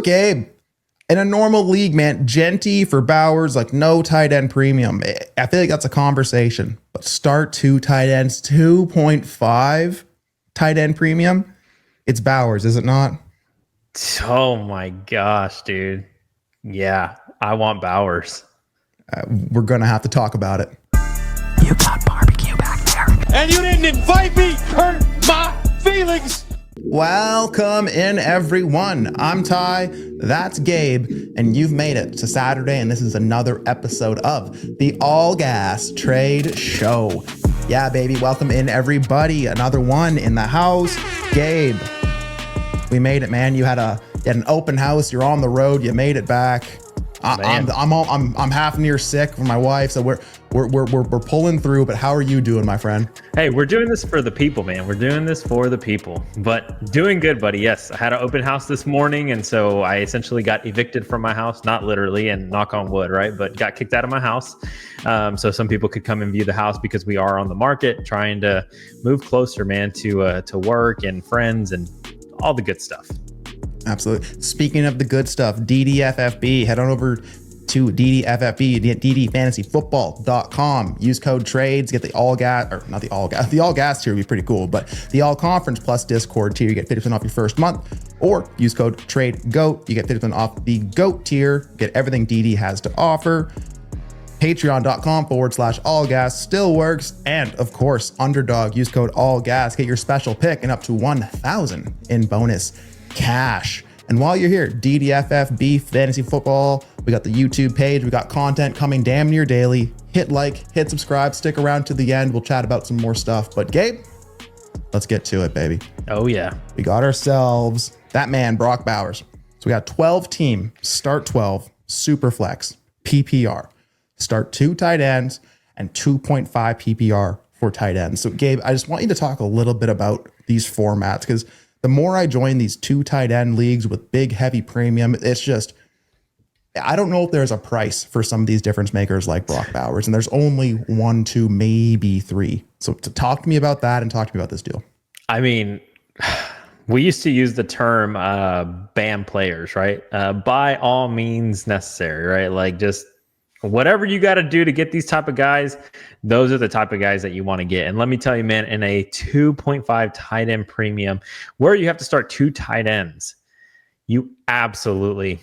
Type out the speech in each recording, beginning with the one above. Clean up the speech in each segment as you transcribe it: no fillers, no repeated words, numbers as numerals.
Gabe. In a normal league, man, Genty for Bowers, like no tight end premium. I feel like that's a conversation. But start 2 tight ends, 2.5 tight end premium. It's Bowers, is it not? Oh my gosh, dude. Yeah, I want Bowers. We're going to have to talk about it. You got barbecue back there. And you didn't invite me. Hurt my feelings. Welcome in, everyone. I'm Ty, that's Gabe, and you've made it to Saturday, and this is another episode of the All Gas Trade Show. Yeah, baby, welcome in, everybody. Another one in the house. Gabe, we made it, man. You had an open house. You're on the road. You made it back. I'm half near sick for my wife, so we're pulling through. But how are you doing, my friend? Hey, we're doing this for the people, man. We're doing this for the people, but doing good, buddy. Yes, I had an open house this morning, and so I essentially got evicted from my house, not literally, and knock on wood, right? But got kicked out of my house, so some people could come and view the house because we are on the market, trying to move closer, man, to work and friends and all the good stuff. Absolutely. Speaking of the good stuff, DDFFB, head on over to DDFFB, DDFantasyFootball.com. Use code TRADES, get the all gas, or not the all gas, the all gas tier would be pretty cool, but the all conference plus Discord tier, you get 50% off your first month, or use code TRADEGOAT, you get 50% off the GOAT tier, get everything DD has to offer. Patreon.com/all gas still works. And of course, Underdog, use code all gas, get your special pick and up to 1,000 in bonus cash. And while you're here, DDFFB Fantasy Football, we got the YouTube page, we got content coming damn near daily. Hit like, hit subscribe, stick around to the end. We'll chat about some more stuff. But Gabe, let's get to it, baby. Oh yeah. We got ourselves that man, Brock Bowers. So we got 12 team, start 12, super flex, PPR. Start 2 tight ends and 2.5 PPR for tight ends. So Gabe, I just want you to talk a little bit about these formats, because the more I join these 2 tight end leagues with big, heavy premium, it's just, I don't know if there's a price for some of these difference makers like Brock Bowers, and there's only 1, 2, maybe 3. So to talk to me about that and talk to me about this deal. I mean, we used to use the term BAM players, right? By all means necessary, right? Like just whatever you got to do to get these type of guys, those are the type of guys that you want to get. And let me tell you, man, in a 2.5 tight end premium, where you have to start 2 tight ends, you absolutely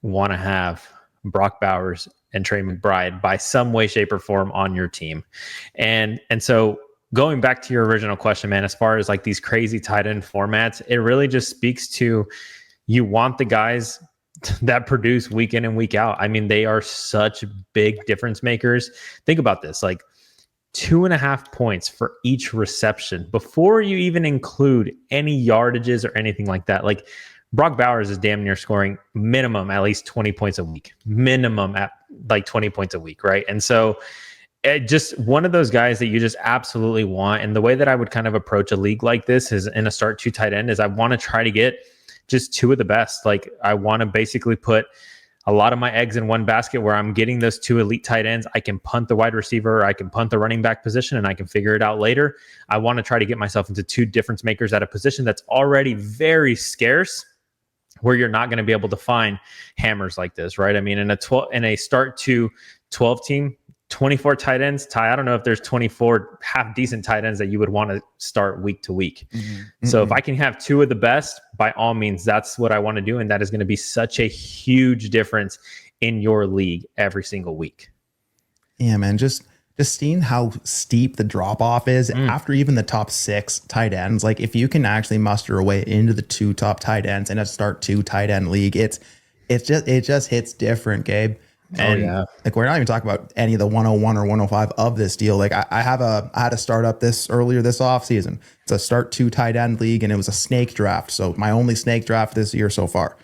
want to have Brock Bowers and Trey McBride by some way, shape, or form on your team. And so going back to your original question, man, as far as like these crazy tight end formats, it really just speaks to, you want the guys that produce week in and week out. I mean, they are such big difference makers. Think about this, like 2.5 points for each reception before you even include any yardages or anything like that. Like Brock Bowers is damn near scoring minimum at least 20 points a week, minimum at like 20 points a week, right? And so just one of those guys that you just absolutely want. And the way that I would kind of approach a league like this is in a start 2 tight end is I want to try to get just 2 of the best. Like I want to basically put a lot of my eggs in one basket where I'm getting those 2 elite tight ends. I can punt the wide receiver, or I can punt the running back position, and I can figure it out later. I want to try to get myself into 2 difference makers at a position that's already very scarce, where you're not going to be able to find hammers like this, right? I mean, in a start to 12 team, 24 tight ends, Ty, I don't know if there's 24 half decent tight ends that you would want to start week to week. Mm-hmm. So if I can have 2 of the best, by all means, that's what I want to do. And that is going to be such a huge difference in your league every single week. Yeah, man, just seeing how steep the drop off is after even the top 6 tight ends. Like if you can actually muster a way into the 2 top tight ends in a start 2 tight end league, it just hits different, Gabe. And like we're not even talking about any of the 101 or 105 of this deal. Like I had to start up this earlier this offseason. It's a start 2 tight end league, and it was a snake draft. So my only snake draft this year so far.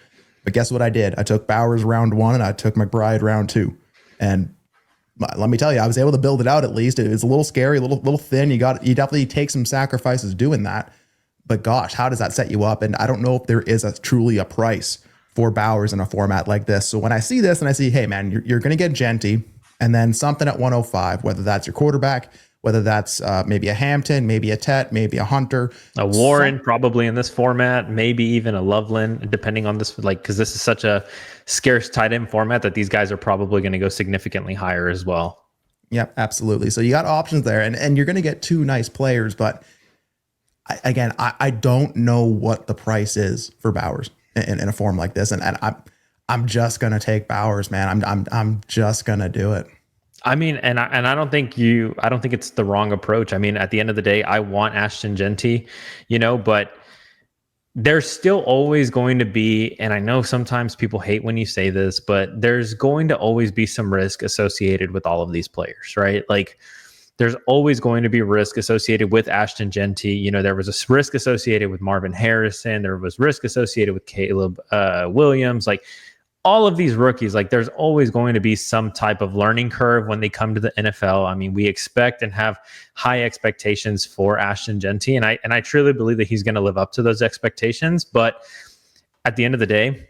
But guess what I did? I took Bowers round 1 and I took McBride round 2. And let me tell you, I was able to build it out at least. It was a little scary, a little thin. You definitely take some sacrifices doing that. But gosh, how does that set you up? And I don't know if there is truly a price for Bowers in a format like this. So when I see this and I see, hey man, you're going to get Genty and then something at 105, whether that's your quarterback, whether that's maybe a Hampton, maybe a Tet, maybe a Hunter. A Warren probably in this format, maybe even a Loveland, depending on this, like, because this is such a scarce tight end format that these guys are probably going to go significantly higher as well. Yep, absolutely. So you got options there, and you're going to get two nice players, but I don't know what the price is for Bowers in a form like this, and I'm just going to take Bowers, man. I'm just going to do it. I mean, and I don't think it's the wrong approach. I mean, at the end of the day, I want Ashton Genty, but there's still always going to be, and I know sometimes people hate when you say this, but there's going to always be some risk associated with all of these players, right? Like, there's always going to be risk associated with Ashton Genty. There was a risk associated with Marvin Harrison. There was risk associated with Caleb Williams. Like, all of these rookies, like, there's always going to be some type of learning curve when they come to the NFL. I mean, we expect and have high expectations for Ashton Genty, and I truly believe that he's going to live up to those expectations. But at the end of the day,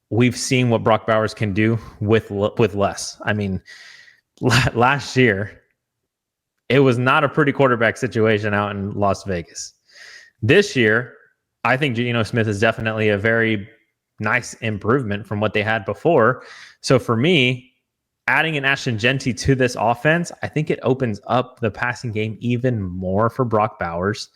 we've seen what Brock Bowers can do with less. I mean, last year, it was not a pretty quarterback situation out in Las Vegas. This year, I think Geno Smith is definitely a very nice improvement from what they had before. So for me, adding an Ashton Genty to this offense, I think it opens up the passing game even more for Brock Bowers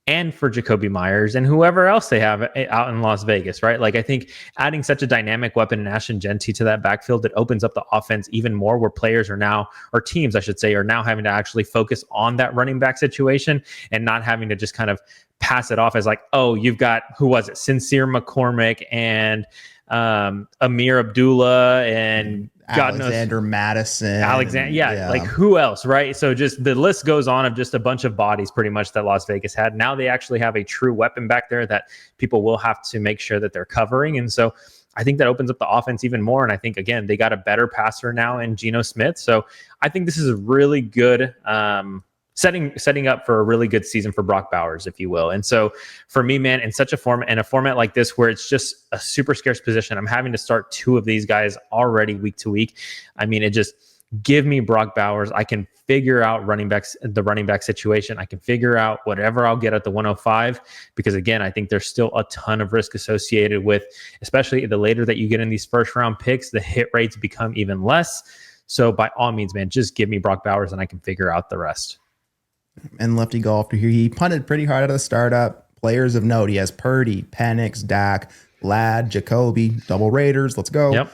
and for Jacoby Myers and whoever else they have out in Las Vegas, right? Like, I think adding such a dynamic weapon in Ashton Genty to that backfield, it opens up the offense even more, where players are now, or teams, I should say, are now having to actually focus on that running back situation and not having to just kind of pass it off as like, oh, you've got, who was it? Sincere McCormick and Amir Abdullah and God Alexander knows Madison. Yeah, like, who else, right? So just the list goes on of just a bunch of bodies pretty much that Las Vegas had. Now they actually have a true weapon back there that people will have to make sure that they're covering. And so I think that opens up the offense even more. And I think, again, they got a better passer now in Geno Smith. So I think this is a really good setting up for a really good season for Brock Bowers, if you will. And so for me, man, in such a format like this, where it's just a super scarce position, I'm having to start two of these guys already week to week. I mean, it just give me Brock Bowers. I can figure out the running back situation. I can figure out whatever I'll get at the 105, because again, I think there's still a ton of risk associated with, especially the later that you get in these first round picks, the hit rates become even less. So by all means, man, just give me Brock Bowers and I can figure out the rest. And Lefty Golfer here, he punted pretty hard out of the startup. Players of note, he has Purdy, Penix, Dak, Ladd, Jacoby, double Raiders. Let's go. Yep.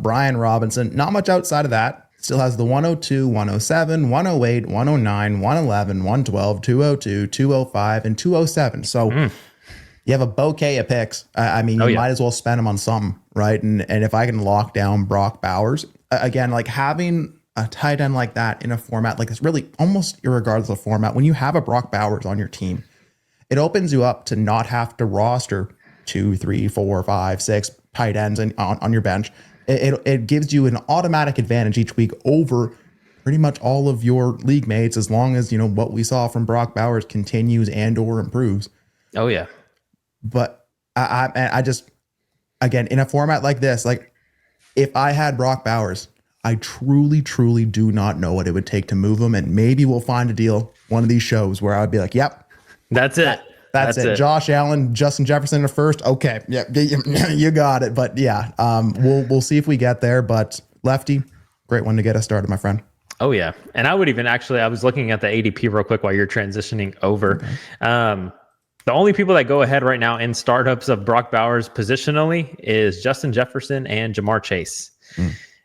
Brian Robinson. Not much outside of that. Still has the 102, 107, 108, 109, 111, 112, 202, 205, and 207. So you have a bouquet of picks. I mean, you might as well spend them on something, right? And if I can lock down Brock Bowers, again, like, having a tight end like that in a format like this, really almost irregardless of format, when you have a Brock Bowers on your team, it opens you up to not have to roster 2, 3, 4, 5, 6 tight ends on your bench. It gives you an automatic advantage each week over pretty much all of your league mates, as long as, what we saw from Brock Bowers continues and or improves. Oh yeah. But I just, again, in a format like this, like, if I had Brock Bowers, I truly, truly do not know what it would take to move him. And maybe we'll find a deal one of these shows where I'd be like, yep, that's it. That's it. Josh Allen, Justin Jefferson in the first. Okay. Yeah, you got it. But yeah, we'll see if we get there. But Lefty, great one to get us started, my friend. Oh yeah. And I would even I was looking at the ADP real quick while you're transitioning over. Okay. The only people that go ahead right now in startups of Brock Bowers positionally is Justin Jefferson and Jamar Chase.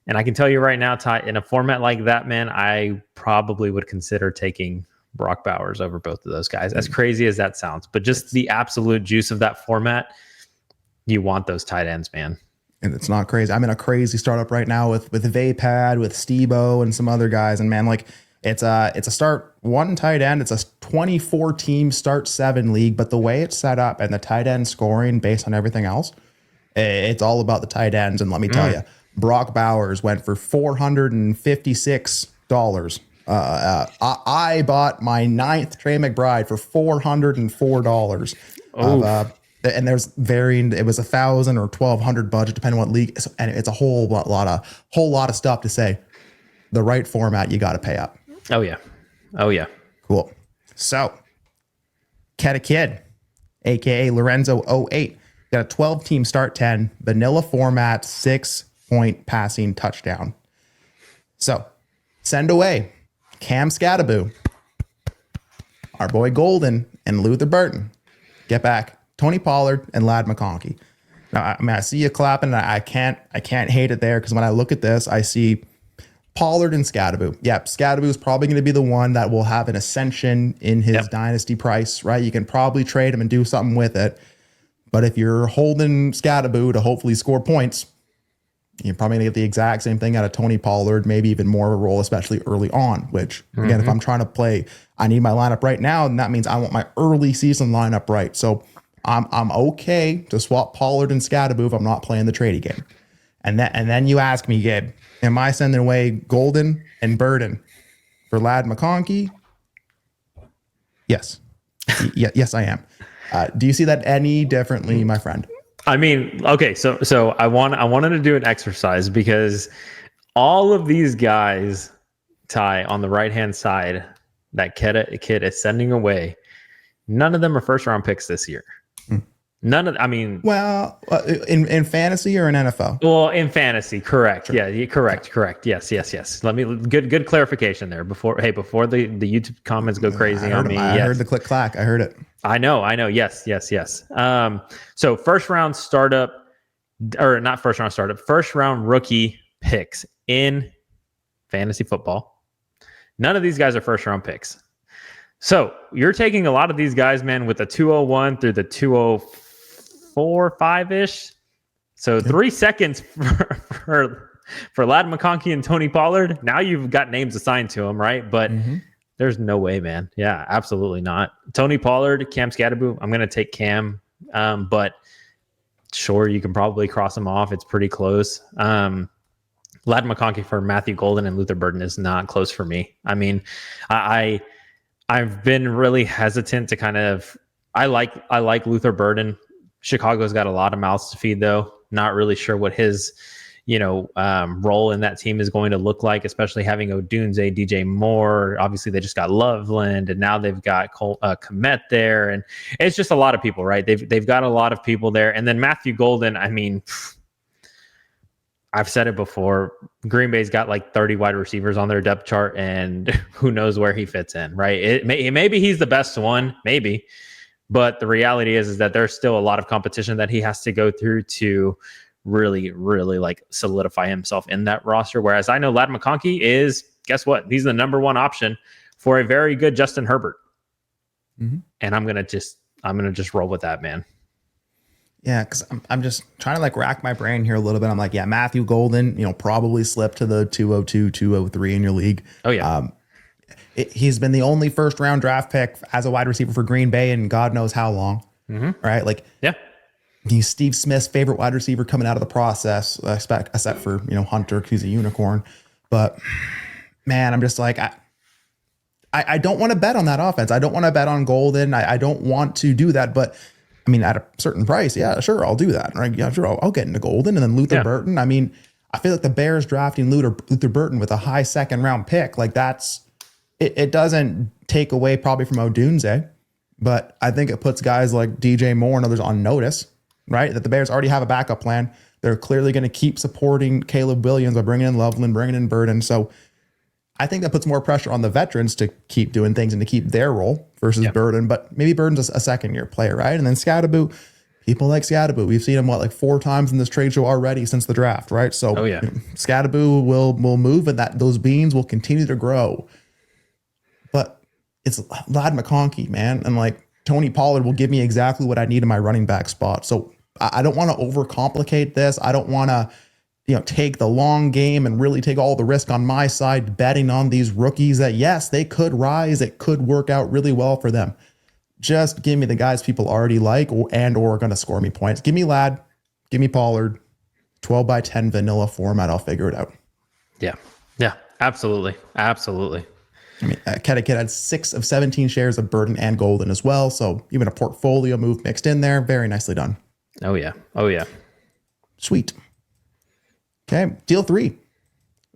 And I can tell you right now, Ty, in a format like that, man, I probably would consider taking Brock Bowers over both of those guys, as crazy as that sounds. But just the absolute juice of that format, you want those tight ends, man. And it's not crazy. I'm in a crazy startup right now with Vapad, with Stebo, and some other guys. And man, like, it's a start one tight end. It's a 24 team start 7 league. But the way it's set up and the tight end scoring based on everything else, it's all about the tight ends. And let me tell you, Brock Bowers went for $456. I bought my 9th Trey McBride for $404. And there's varying. It was $1,000 or $1,200 budget, depending on what league. And it's a whole lot of stuff to say. The right format, you got to pay up. Oh yeah, Oh yeah. Cool. So, Kid, aka Lorenzo 08, got a 12-team start 10, vanilla format, 6-point passing touchdown. So, send away Cam Scattaboo, our boy Golden, and Luther Burton. Get back Tony Pollard and Ladd McConkey. Now, I see you clapping, and I can't hate it there, because when I look at this, I see Pollard and Scattaboo. Yep, Scattaboo is probably going to be the one that will have an ascension in his dynasty price, right? You can probably trade him and do something with it. But if you're holding Scattaboo to hopefully score points, you're probably going to get the exact same thing out of Tony Pollard, maybe even more of a role, especially early on, which, again, if I'm trying to play, I need my lineup right now, and that means I want my early season lineup right. So I'm okay to swap Pollard and Scattaboo if I'm not playing the trading game. And then you ask me, Gabe, am I sending away Golden and Burden for Ladd McConkey? Yes. Yes, I am. Do you see that any differently, my friend? I mean, okay, so I wanted to do an exercise, because all of these guys, Ty, on the right-hand side, that kid is sending away, none of them are first-round picks this year. None of, I mean, well, in fantasy or in NFL? Well, in fantasy, correct. Sure. Yeah, correct. Yes. Let me good clarification there before the YouTube comments go crazy on me. I heard the click clack. I heard it. I know. Yes. So first round rookie picks in fantasy football. None of these guys are first round picks. So you're taking a lot of these guys, man, with the 201 through the 204, 5-ish. So 3 seconds for Ladd McConkey and Tony Pollard. Now you've got names assigned to them, right? But there's no way, man. Yeah, absolutely not. Tony Pollard, Cam Scattaboo. I'm going to take Cam, but sure, you can probably cross them off. It's pretty close. Ladd McConkey for Matthew Golden and Luther Burton is not close for me. I mean, I've been really hesitant to kind of. I like Luther Burton. Chicago's got a lot of mouths to feed, though. Not really sure what his, role in that team is going to look like, especially having Odunze, DJ Moore. Obviously, they just got Loveland, and now they've got Komet there, and it's just a lot of people, right? They've got a lot of people there, and then Matthew Golden. I mean, I've said it before. Green Bay's got like 30 wide receivers on their depth chart, and who knows where he fits in, right? Maybe he's the best one, maybe. But the reality is that there's still a lot of competition that he has to go through to really, really like solidify himself in that roster. Whereas I know Ladd McConkey is, guess what? He's the number one option for a very good Justin Herbert. And I'm gonna just roll with that, man. Yeah, because I'm just trying to like rack my brain here a little bit. I'm like, yeah, Matthew Golden, probably slipped to the 202, 203 in your league. Oh yeah. He's been the only first round draft pick as a wide receiver for Green Bay in God knows how long. Right? Like, yeah. He's Steve Smith's favorite wide receiver coming out of the process, except for, Hunter, who's a unicorn. But man, I'm just like, I don't want to bet on that offense. I don't want to bet on Golden. I don't want to do that. But I mean, at a certain price, yeah, sure, I'll do that. Right? Yeah, sure, I'll get into Golden. And then Luther Burton. I mean, I feel like the Bears drafting Luther Burton with a high second round pick, like that's, it doesn't take away probably from Odunze, but I think it puts guys like DJ Moore and others on notice, right? That the Bears already have a backup plan. They're clearly going to keep supporting Caleb Williams by bringing in Loveland, bringing in Burden. So I think that puts more pressure on the veterans to keep doing things and to keep their role versus Burden. But maybe Burden's a second-year player, right? And then Scattaboo, people like Scattaboo. We've seen him, 4 times in this trade show already since the draft, right? So Scattaboo will move, and those beans will continue to grow. But it's Ladd McConkey, man. And Tony Pollard will give me exactly what I need in my running back spot. So I don't want to overcomplicate this. I don't want to, take the long game and really take all the risk on my side, betting on these rookies that, yes, they could rise. It could work out really well for them. Just give me the guys people already like or are going to score me points. Give me Ladd, give me Pollard, 12x10 vanilla format. I'll figure it out. Yeah, absolutely. I mean, Kid had 6 of 17 shares of Burden and Golden as well. So even a portfolio move mixed in there. Very nicely done. Oh, yeah. Sweet. Okay, deal 3.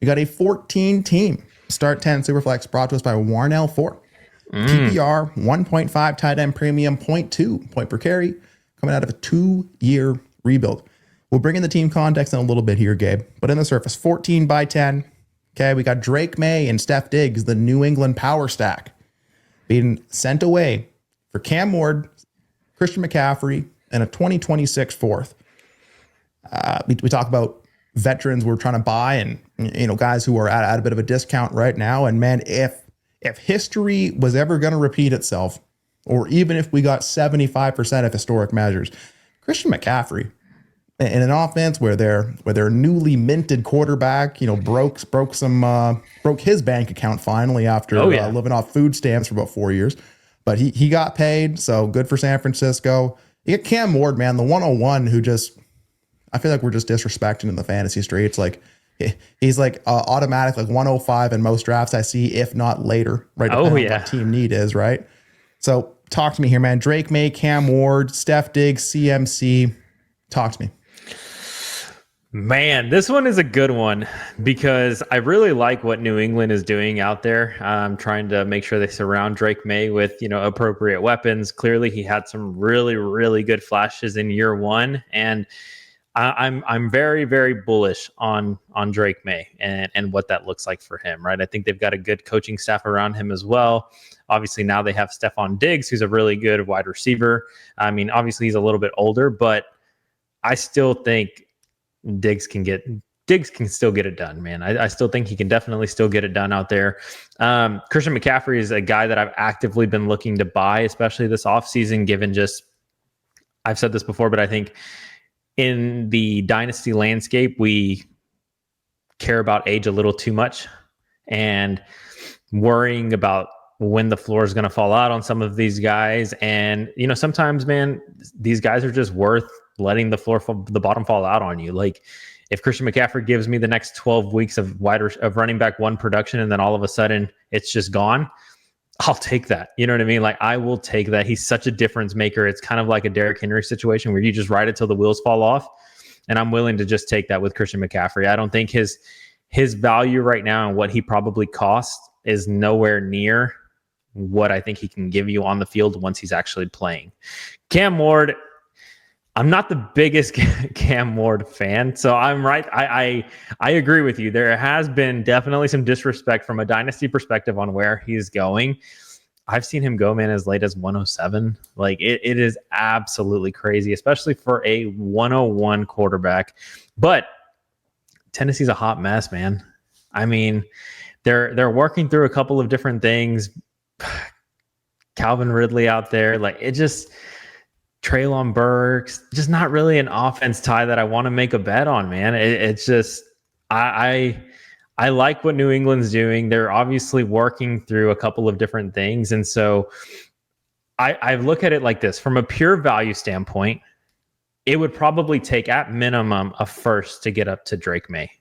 We got a 14-team Start 10 Superflex brought to us by Warnell 4. PPR 1.5 tight end premium, 0.2 point per carry, coming out of a 2-year rebuild. We'll bring in the team context in a little bit here, Gabe, but in the surface, 14 by 10. Okay, we got Drake Maye and Steph Diggs, the New England power stack, being sent away for Cam Ward, Christian McCaffrey, and a 2026 fourth. We talk about veterans we're trying to buy and, you know, guys who are at a bit of a discount right now. And man, if history was ever going to repeat itself, or even if we got 75% of historic measures, Christian McCaffrey in an offense where their newly minted quarterback, you know, broke his bank account finally after living off food stamps for about 4 years, but he got paid. So good for San Francisco. You get Cam Ward, man, the 101 who just, I feel like we're just disrespecting in the fantasy streets. Like he's like automatic, like 105 in most drafts I see, if not later, right? Depending on what team need is, right? So talk to me here, man. Drake Maye, Cam Ward, Steph Diggs, CMC. Talk to me. Man, this one is a good one because I really like what New England is doing out there. Trying to make sure they surround Drake Maye with, you know, appropriate weapons. Clearly, he had some really, really good flashes in year one, and I'm very, very bullish on Drake Maye and what that looks like for him. Right, I think they've got a good coaching staff around him as well. Obviously, now they have Stephon Diggs, who's a really good wide receiver. I mean, obviously he's a little bit older, but I still think Diggs can still get it done, man. I still think he can definitely still get it done out there. Christian McCaffrey is a guy that I've actively been looking to buy, especially this offseason, given just, I've said this before, but I think in the dynasty landscape, we care about age a little too much and worrying about when the floor is going to fall out on some of these guys. And, you know, sometimes, man, these guys are just worth letting the bottom fall out on you. Like if Christian McCaffrey gives me the next 12 weeks of running back one production, and then all of a sudden it's just gone, I'll take that. You know what I mean? Like I will take that. He's such a difference maker. It's kind of like a Derrick Henry situation where you just ride it till the wheels fall off. And I'm willing to just take that with Christian McCaffrey. I don't think his value right now and what he probably costs is nowhere near what I think he can give you on the field once he's actually playing. Cam Ward, I'm not the biggest Cam Ward fan, so I'm right. I agree with you. There has been definitely some disrespect from a dynasty perspective on where he's going. I've seen him go, man, as late as 107. Like it is absolutely crazy, especially for a 101 quarterback. But Tennessee's a hot mess, man. I mean, they're working through a couple of different things. Calvin Ridley out there, like it just. Treylon Burks, just not really an offense tie that I want to make a bet on, man. It's just I like what New England's doing. They're obviously working through a couple of different things. And so I look at it like this. From a pure value standpoint, it would probably take at minimum a first to get up to Drake Maye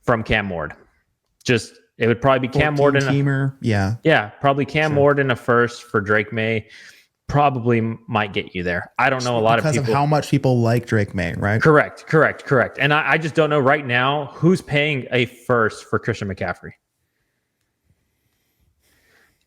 from Cam Ward. Just it would probably be Cam Ward probably Cam Ward in a first for Drake Maye. Probably might get you there. I don't know a lot of people. Because of how much people like Drake Maye, right? Correct. And I just don't know right now who's paying a first for Christian McCaffrey.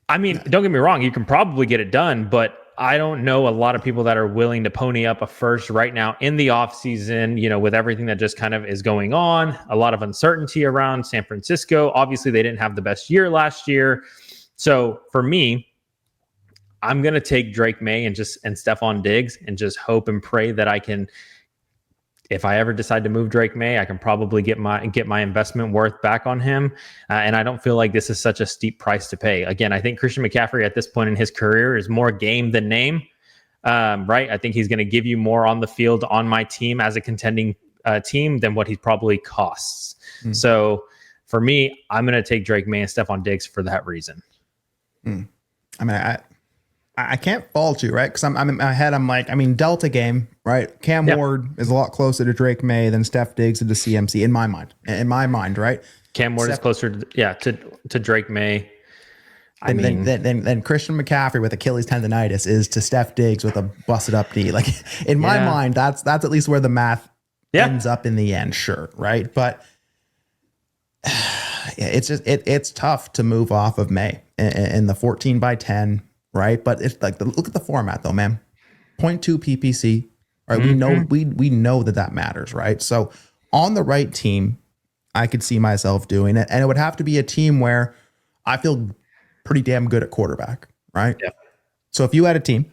I mean, don't get me wrong. You can probably get it done, but I don't know a lot of people that are willing to pony up a first right now in the offseason, you know, with everything that just kind of is going on, a lot of uncertainty around San Francisco. Obviously, they didn't have the best year last year. So for me, I'm going to take Drake Maye and Stephon Diggs and just hope and pray that I can, if I ever decide to move Drake Maye, I can probably get my investment worth back on him. And I don't feel like this is such a steep price to pay. Again, I think Christian McCaffrey at this point in his career is more game than name, right? I think he's going to give you more on the field on my team as a contending team than what he probably costs. So for me, I'm going to take Drake Maye and Stephon Diggs for that reason. I mean, I can't fault you, right? Because I'm in my head, I'm like, I mean, Delta game, right? Cam Ward is a lot closer to Drake Maye than Steph Diggs to CMC in my mind, right? Cam Ward is closer to Drake Maye. Then Christian McCaffrey with Achilles tendonitis is to Steph Diggs with a busted up knee. Like in my mind, that's at least where the math ends up in the end, sure, right? But it's just it's tough to move off of Maye in the 14 by 10, right? But it's like look at the format though, man. 0.2 PPC, right? We know that matters, right? So on the right team, I could see myself doing it, and it would have to be a team where I feel pretty damn good at quarterback, right? Yeah. So if you had a team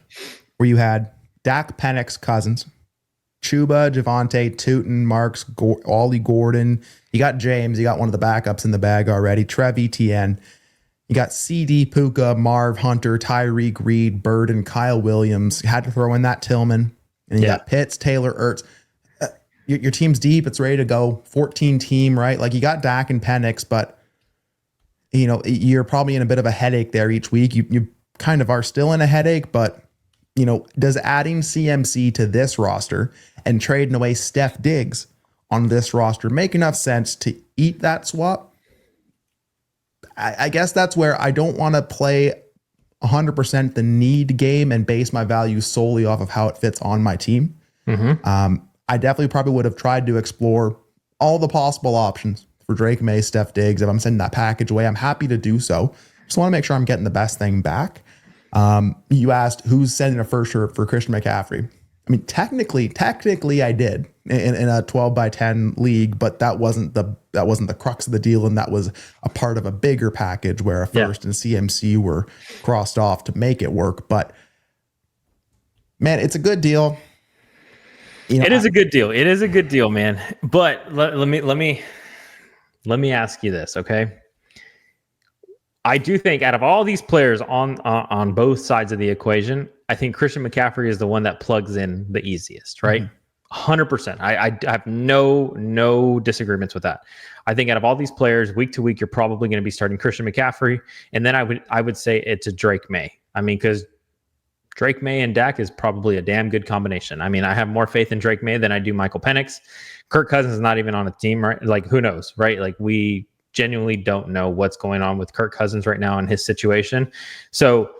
where you had Dak, Penix, Cousins, Chuba, Javonte, Tootin, Marks, Ollie Gordon, you got James, you got one of the backups in the bag already, Trev Etienne, you got CD, Puka, Marv, Hunter, Tyreek, Reed, Bird, and Kyle Williams. You had to throw in that Tillman, and you got Pitts, Taylor, Ertz. Your team's deep, it's ready to go. 14 team, right? Like you got Dak and Penix, but you know, you're probably in a bit of a headache there each week. You kind of are still in a headache, but you know, does adding CMC to this roster and trading away Steph Diggs on this roster make enough sense to eat that swap? I guess that's where I don't want to play 100% the need game and base my value solely off of how it fits on my team. I definitely probably would have tried to explore all the possible options for Drake Maye, Steph Diggs. If I'm sending that package away, I'm happy to do so. Just want to make sure I'm getting the best thing back. You asked who's sending a first for Christian McCaffrey. I mean, technically I did in a 12 by 10 league, but that wasn't the crux of the deal. And that was a part of a bigger package where a first and CMC were crossed off to make it work. But man, it's a good deal. You know, It is a good deal. It is a good deal, man. But let me ask you this, okay? I do think out of all these players on both sides of the equation, I think Christian McCaffrey is the one that plugs in the easiest, right? 100%. I have no disagreements with that. I think out of all these players, week to week, you're probably going to be starting Christian McCaffrey, and then I would say it's a Drake Maye. I mean, because Drake Maye and Dak is probably a damn good combination. I mean, I have more faith in Drake Maye than I do Michael Penix. Kirk Cousins is not even on a team, right? Like, who knows, right? Like, we genuinely don't know what's going on with Kirk Cousins right now in his situation. So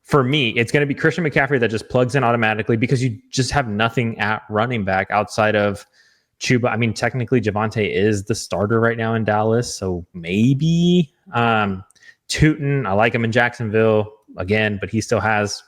for me, it's going to be Christian McCaffrey that just plugs in automatically because you just have nothing at running back outside of Chuba. I mean, technically Javonte is the starter right now in Dallas. So maybe Tootin, I like him in Jacksonville again, but he still has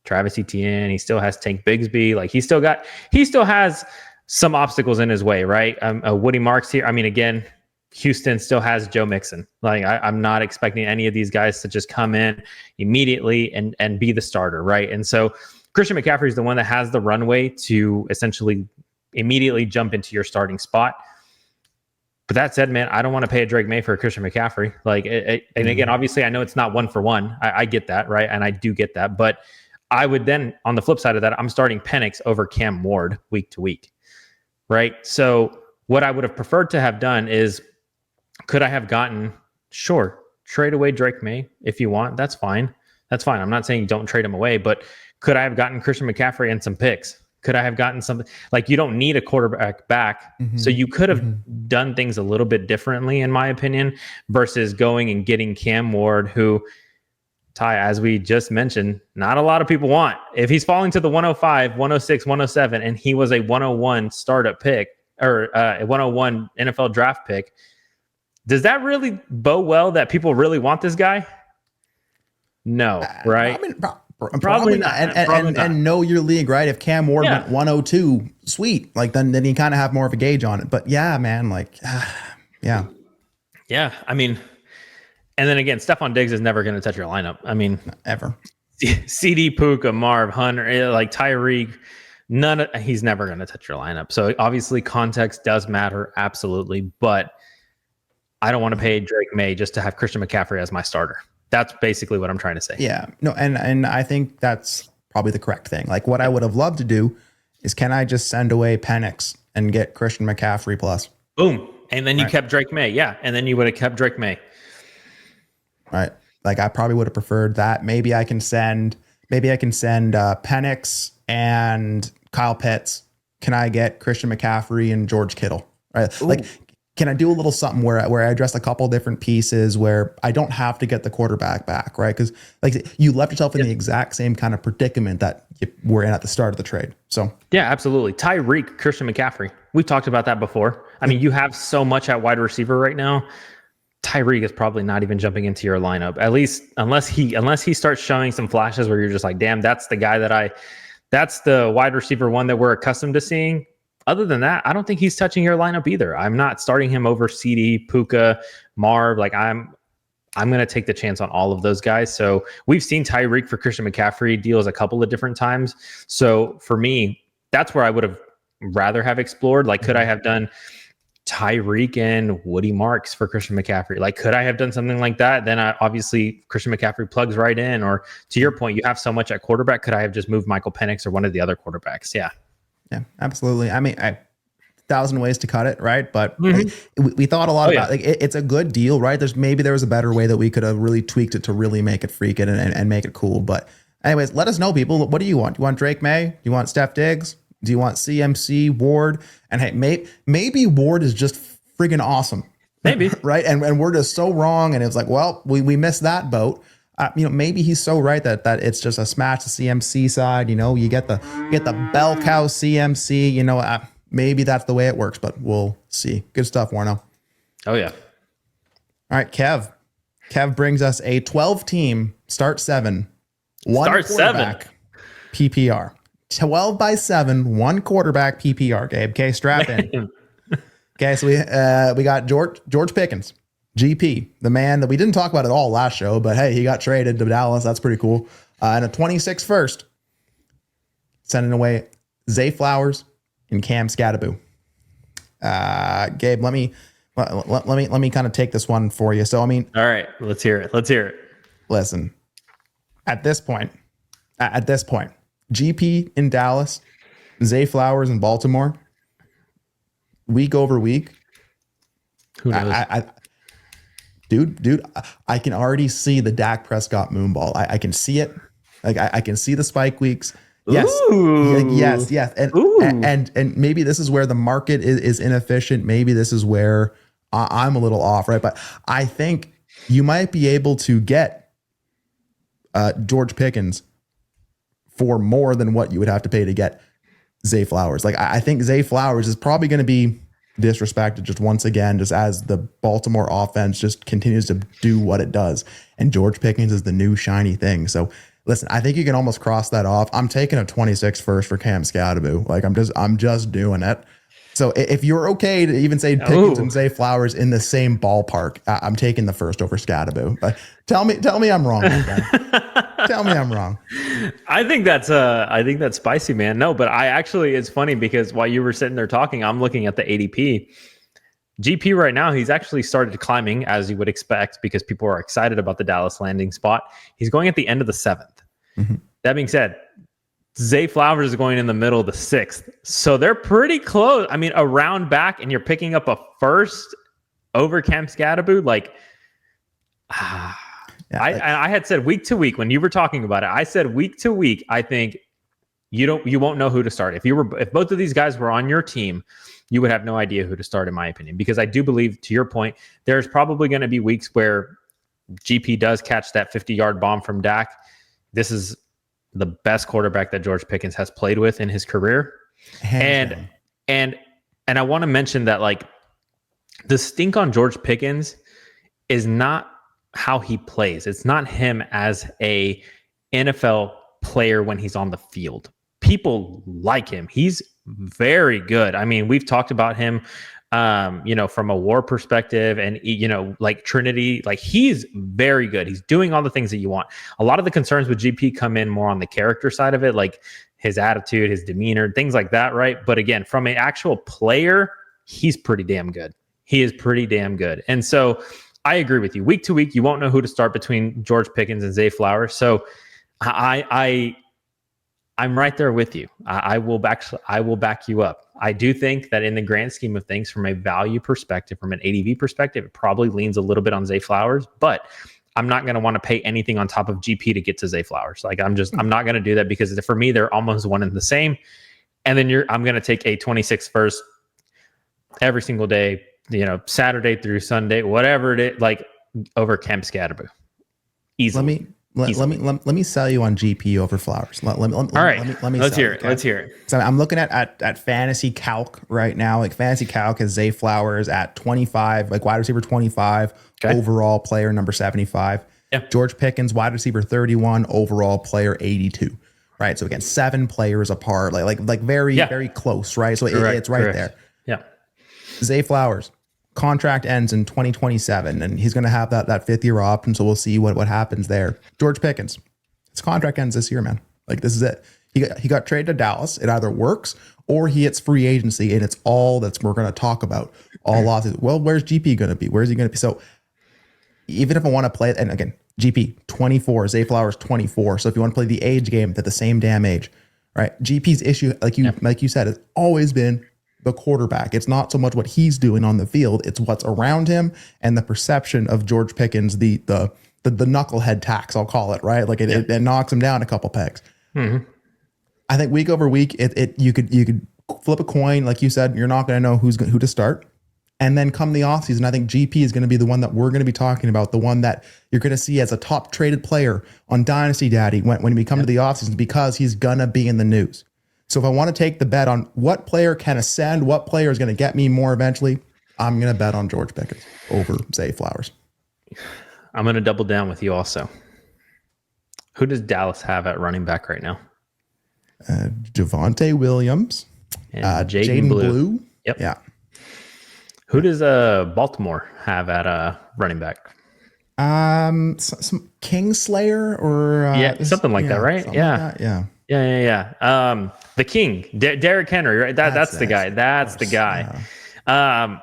Travis Etienne. He still has Tank Bigsby. Like he still has some obstacles in his way, right? Woody Marks here. I mean, again, Houston still has Joe Mixon. Like I'm not expecting any of these guys to just come in immediately and be the starter, right? And so Christian McCaffrey is the one that has the runway to essentially immediately jump into your starting spot. But that said, man, I don't want to pay a Drake Maye for a Christian McCaffrey. Like, and again, obviously, I know it's not 1-for-1. I get that, right? And I do get that. But I would then, on the flip side of that, I'm starting Penix over Cam Ward week to week, right? So what I would have preferred to have done is, could I have gotten, sure, trade away Drake Maye if you want. That's fine. That's fine. I'm not saying don't trade him away, but could I have gotten Christian McCaffrey and some picks? Could I have gotten something like you don't need a quarterback back. So you could have done things a little bit differently, in my opinion, versus going and getting Cam Ward, who, Ty, as we just mentioned, not a lot of people want. If he's falling to the 105, 106, 107, and he was a 101 startup pick or a 101 NFL draft pick, does that really bode well that people really want this guy? No, right? Probably not. And know your league, right? If Cam Ward went 102, sweet. Like then you kind of have more of a gauge on it. But yeah, man, like, yeah. Yeah, I mean, and then again, Stephon Diggs is never going to touch your lineup. I mean, ever. CD, Puka, Marv, Hunter, like Tyreek, he's never going to touch your lineup. So obviously context does matter, absolutely. But I don't want to pay Drake Maye just to have Christian McCaffrey as my starter. That's basically what I'm trying to say. Yeah, no, and I think that's probably the correct thing. Like what I would have loved to do is, can I just send away Penix and get Christian McCaffrey plus? Boom. And then you kept Drake Maye. Yeah. And then you would have kept Drake Maye. Right. Like I probably would have preferred that. Maybe I can send Penix and Kyle Pitts. Can I get Christian McCaffrey and George Kittle? Right. Ooh. Like, can I do a little something where I address a couple different pieces where I don't have to get the quarterback back, right? Because like you left yourself in the exact same kind of predicament that you were in at the start of the trade. So yeah, absolutely. Tyreek, Christian McCaffrey. We talked about that before. I mean, you have so much at wide receiver right now. Tyreek is probably not even jumping into your lineup, at least unless he starts showing some flashes where you're just like, damn, that's the guy that's the wide receiver one that we're accustomed to seeing. Other than that, I don't think he's touching your lineup either. I'm not starting him over CD, Puka, Marv. Like I'm going to take the chance on all of those guys. So we've seen Tyreek for Christian McCaffrey deals a couple of different times. So for me, that's where I would have rather have explored. Like, could I have done Tyreek and Woody Marks for Christian McCaffrey? Like, could I have done something like that? Then obviously Christian McCaffrey plugs right in. Or to your point, you have so much at quarterback. Could I have just moved Michael Penix or one of the other quarterbacks? Yeah. Yeah, absolutely. I mean, 1,000 ways to cut it, right? But like, we thought a lot about like it's a good deal, right? There was a better way that we could have really tweaked it to really make it freaking and make it cool. But anyways, let us know, people. What do you want? Do you want Drake May? Do you want Steph Diggs? Do you want CMC, Ward? And hey, maybe Ward is just freaking awesome. Maybe. Right? And we're just so wrong. And it's like, well, we missed that boat. Maybe he's so right that it's just a smash the CMC side. You get the bell cow CMC. Maybe that's the way it works, but we'll see. Good stuff, Warno. Oh yeah. All right, Kev. Kev brings us a 12-team start 7, one start quarterback 7 PPR. 12 by 7, one quarterback PPR. Gabe, okay, strap in. Okay, so we got George Pickens. GP, the man that we didn't talk about at all last show, but hey, he got traded to Dallas. That's pretty cool. And a 26 first, sending away Zay Flowers and Cam Scattaboo. Gabe, let me kind of take this one for you. So I mean, all right, let's hear it. Listen, at this point, GP in Dallas, Zay Flowers in Baltimore, week over week. Who knows? Dude, I can already see the Dak Prescott moonball. I can see it. Like I can see the spike weeks. Yes. Ooh. Yes. And maybe this is where the market is inefficient. Maybe this is where I'm a little off, right? But I think you might be able to get George Pickens for more than what you would have to pay to get Zay Flowers. Like I think Zay Flowers is probably going to be disrespected just once again, just as the Baltimore offense just continues to do what it does. And George Pickens is the new shiny thing. So listen, I think you can almost cross that off. I'm taking a 26 first for Cam Scattaboo. Like I'm just doing it. So if you're okay to even say Pickens and Zay Flowers in the same ballpark, I'm taking the first over Scattaboo. But tell me I'm wrong. Tell me I'm wrong. I think that's spicy, man. No, but it's funny because while you were sitting there talking, I'm looking at the ADP. GP right now, he's actually started climbing, as you would expect, because people are excited about the Dallas landing spot. He's going at the end of the 7th. Mm-hmm. That being said, Zay Flowers is going in the middle of the 6th. So they're pretty close. I mean, a round back and you're picking up a first over Cam Scattaboo. Like, I had said week to week when you were talking about it. I said week to week, I think you won't know who to start. If both of these guys were on your team, you would have no idea who to start, in my opinion, because I do believe, to your point, there's probably going to be weeks where GP does catch that 50-yard bomb from Dak. This is the best quarterback that George Pickens has played with in his career. And I want to mention that, like, the stink on George Pickens is not how he plays. It's not him as a NFL player when he's on the field. People like him. He's very good. I mean, we've talked about him, from a WAR perspective and, like Trinity, like he's very good. He's doing all the things that you want. A lot of the concerns with GP come in more on the character side of it, like his attitude, his demeanor, things like that, right? But again, from an actual player, he's pretty damn good. He is pretty damn good. And so I agree with you. Week to week, you won't know who to start between George Pickens and Zay Flowers. So I'm right there with you. I will back you up. I do think that in the grand scheme of things, from a value perspective, from an ADV perspective, it probably leans a little bit on Zay Flowers, but I'm not going to want to pay anything on top of GP to get to Zay Flowers. Like I'm not going to do that, because for me, they're almost one and the same. And then I'm going to take a 26 first every single day, Saturday through Sunday, whatever it is, like over Cam Scattaboo. Easily. let me sell you on GP over Flowers. Let me All right. let me Let's sell hear you, it. okay? Let's hear it. So I'm looking at Fantasy Calc right now. Like Fantasy Calc has Zay Flowers at 25, like wide receiver 25, Okay. overall player number 75. Yeah. George Pickens, wide receiver 31, overall player 82. Right. So again, 7 players apart, like very, very close, right? So it's right there. Yeah. Zay Flowers, contract ends in 2027, and he's going to have that 5th-year option. So we'll see what happens there. George Pickens, his contract ends this year, man. Like this is it. He got traded to Dallas. It either works or he hits free agency, and it's all we're going to talk about all off. Well, where's GP going to be? Where's he going to be? So even if I want to play it, and again, GP 24, Zay Flowers 24. So if you want to play the age game, they're the same damn age, right? GP's issue, like you said, has always been the quarterback. It's not so much what he's doing on the field, it's what's around him and the perception of George Pickens, the knucklehead tax, I'll call it, right? Like it knocks him down a couple pegs. Mm-hmm. I think week over week, you could flip a coin, like you said. You're not going to know who to start, and then come the offseason, I think GP is going to be the one that we're going to be talking about, the one that you're going to see as a top traded player on Dynasty Daddy when we come to the offseason, because he's going to be in the news. So if I want to take the bet on what player can ascend, what player is going to get me more eventually, I'm going to bet on George Pickens over Zay Flowers. I'm going to double down with you also. Who does Dallas have at running back right now? Javonte Williams, And Jaden Blue. Yep. Yeah. Who does Baltimore have at running back? Some Kingslayer or something like that, right? Yeah. Yeah. The King, Derrick Henry, right? That's the guy. That's the guy. Yeah.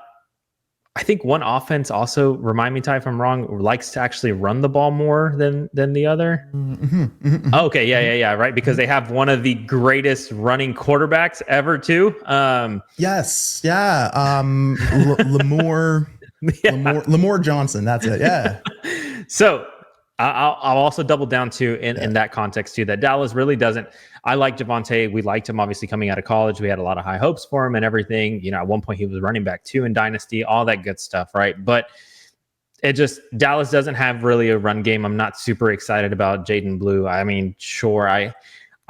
I think one offense also, remind me, Ty, if I'm wrong, likes to actually run the ball more than the other. Okay, yeah, right, because they have one of the greatest running quarterbacks ever, too. Yes, yeah. Lamar Johnson. That's it. Yeah. So I'll also double down too in that context too, that Dallas really doesn't. I like Javonte. We liked him obviously coming out of college. We had a lot of high hopes for him and everything. You know, at one point he was running back 2 in Dynasty, all that good stuff, right? But Dallas doesn't have really a run game. I'm not super excited about Jaden Blue. I mean, sure, I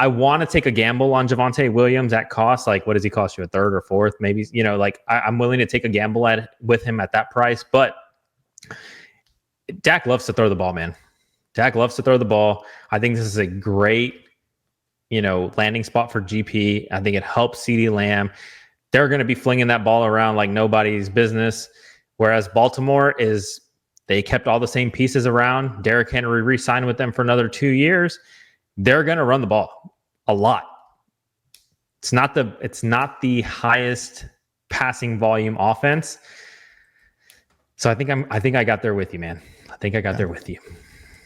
want to take a gamble on Javonte Williams at cost. Like, what does he cost you? A 3rd or 4th, maybe? You know, like I'm willing to take a gamble with him at that price. But Dak loves to throw the ball, man. Dak loves to throw the ball. I think this is a great, landing spot for GP. I think it helps CeeDee Lamb. They're going to be flinging that ball around like nobody's business. Whereas Baltimore they kept all the same pieces around. Derrick Henry re-signed with them for another 2 years. They're going to run the ball a lot. It's not the highest passing volume offense. So I think I got there with you, man. I think I got there with you.